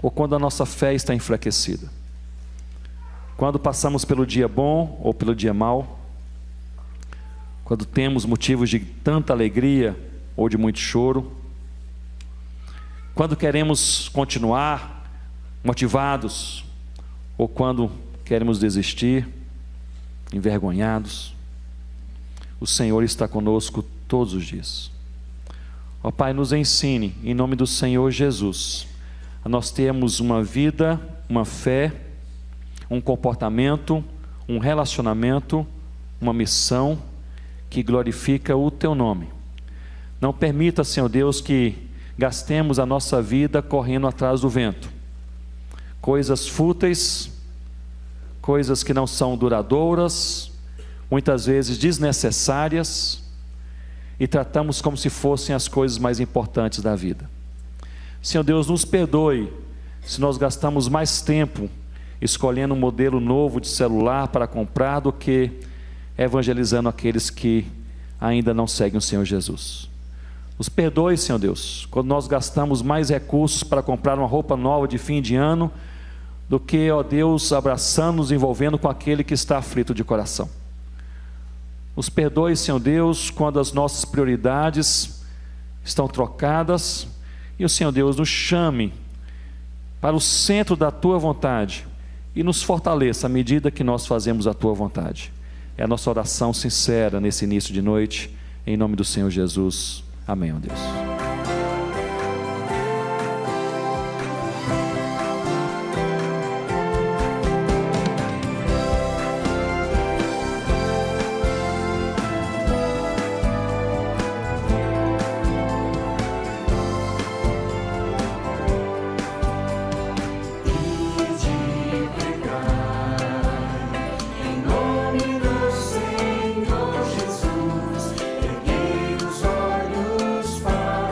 ou quando a nossa fé está enfraquecida, quando passamos pelo dia bom ou pelo dia mau, quando temos motivos de tanta alegria ou de muito choro, quando queremos continuar motivados ou quando queremos desistir, envergonhados, o Senhor está conosco todos os dias. Ó Pai, nos ensine, em nome do Senhor Jesus, a nós termos uma vida, uma fé, um comportamento, um relacionamento, uma missão que glorifica o Teu nome. Não permita, Senhor Deus, que gastemos a nossa vida correndo atrás do vento. Coisas fúteis, coisas que não são duradouras, muitas vezes desnecessárias, e tratamos como se fossem as coisas mais importantes da vida. Senhor Deus, nos perdoe se nós gastamos mais tempo escolhendo um modelo novo de celular para comprar do que evangelizando aqueles que ainda não seguem o Senhor Jesus. Nos perdoe, Senhor Deus, quando nós gastamos mais recursos para comprar uma roupa nova de fim de ano do que, ó Deus, abraçando, nos envolvendo com aquele que está aflito de coração. Nos perdoe, Senhor Deus, quando as nossas prioridades estão trocadas, e o Senhor Deus nos chame para o centro da Tua vontade e nos fortaleça à medida que nós fazemos a Tua vontade. É a nossa oração sincera nesse início de noite, em nome do Senhor Jesus. Amém, ó Deus. Senhor Jesus, erguei os olhos para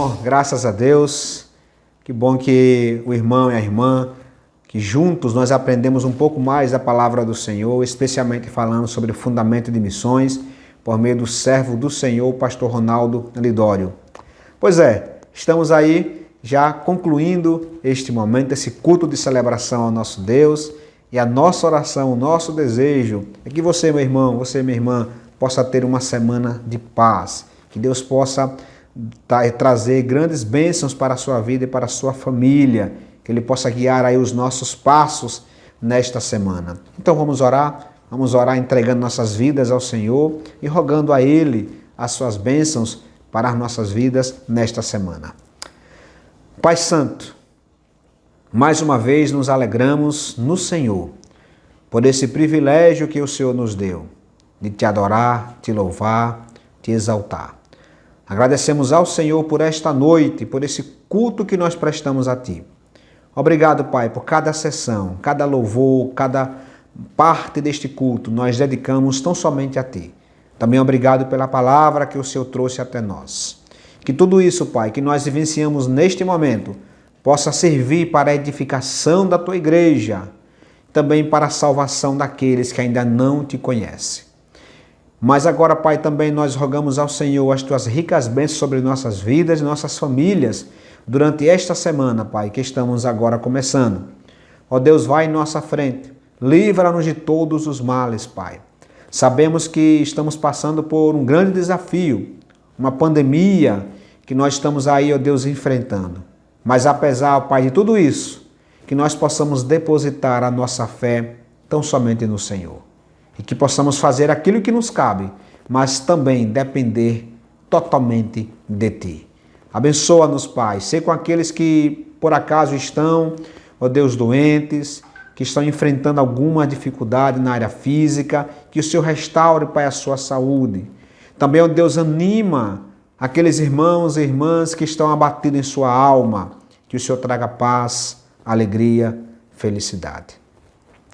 bom, graças a Deus. Que bom que o irmão e a irmã, que juntos nós aprendemos um pouco mais da palavra do Senhor, especialmente falando sobre o fundamento de missões, por meio do servo do Senhor, o pastor Ronaldo Lidório. Pois é, estamos aí já concluindo este momento, esse culto de celebração ao nosso Deus, e a nossa oração, o nosso desejo é que você, meu irmão, você, minha irmã, possa ter uma semana de paz, que Deus possa trazer grandes bênçãos para a sua vida e para a sua família, que Ele possa guiar aí os nossos passos nesta semana. Então vamos orar entregando nossas vidas ao Senhor e rogando a Ele as suas bênçãos para as nossas vidas nesta semana. Pai Santo, mais uma vez nos alegramos no Senhor, por esse privilégio que o Senhor nos deu, de te adorar, te louvar, te exaltar. Agradecemos ao Senhor por esta noite, por esse culto que nós prestamos a Ti. Obrigado, Pai, por cada sessão, cada louvor, cada parte deste culto nós dedicamos tão somente a Ti. Também obrigado pela palavra que o Senhor trouxe até nós. Que tudo isso, Pai, que nós vivenciamos neste momento, possa servir para a edificação da Tua igreja, também para a salvação daqueles que ainda não Te conhecem. Mas agora, Pai, também nós rogamos ao Senhor as Tuas ricas bênçãos sobre nossas vidas e nossas famílias durante esta semana, Pai, que estamos agora começando. Ó Deus, vai em nossa frente, livra-nos de todos os males, Pai. Sabemos que estamos passando por um grande desafio, uma pandemia que nós estamos aí, ó Deus, enfrentando. Mas apesar, Pai, de tudo isso, que nós possamos depositar a nossa fé tão somente no Senhor. E que possamos fazer aquilo que nos cabe, mas também depender totalmente de Ti. Abençoa-nos, Pai. Ser com aqueles que por acaso estão, ó Deus, doentes, que estão enfrentando alguma dificuldade na área física, que o Senhor restaure, Pai, a sua saúde. Também, ó Deus, anima aqueles irmãos e irmãs que estão abatidos em sua alma, que o Senhor traga paz, alegria, felicidade.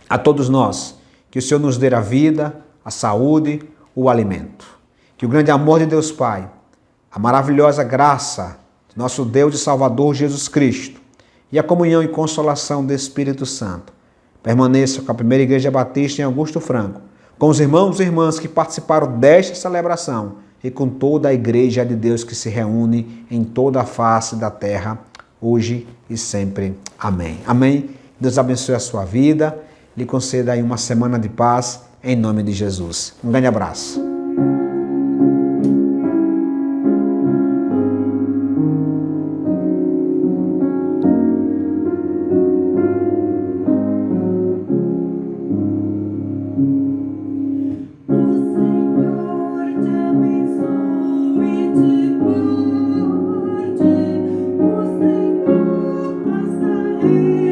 A todos nós, que o Senhor nos dê a vida, a saúde, o alimento. Que o grande amor de Deus Pai, a maravilhosa graça de nosso Deus e Salvador Jesus Cristo e a comunhão e consolação do Espírito Santo permaneça com a Primeira Igreja Batista em Augusto Franco, com os irmãos e irmãs que participaram desta celebração e com toda a Igreja de Deus que se reúne em toda a face da terra, hoje e sempre. Amém. Amém. Deus abençoe a sua vida, lhe conceda aí uma semana de paz, em nome de Jesus. Um grande abraço. O Senhor te abençoe e te guarde. O Senhor faça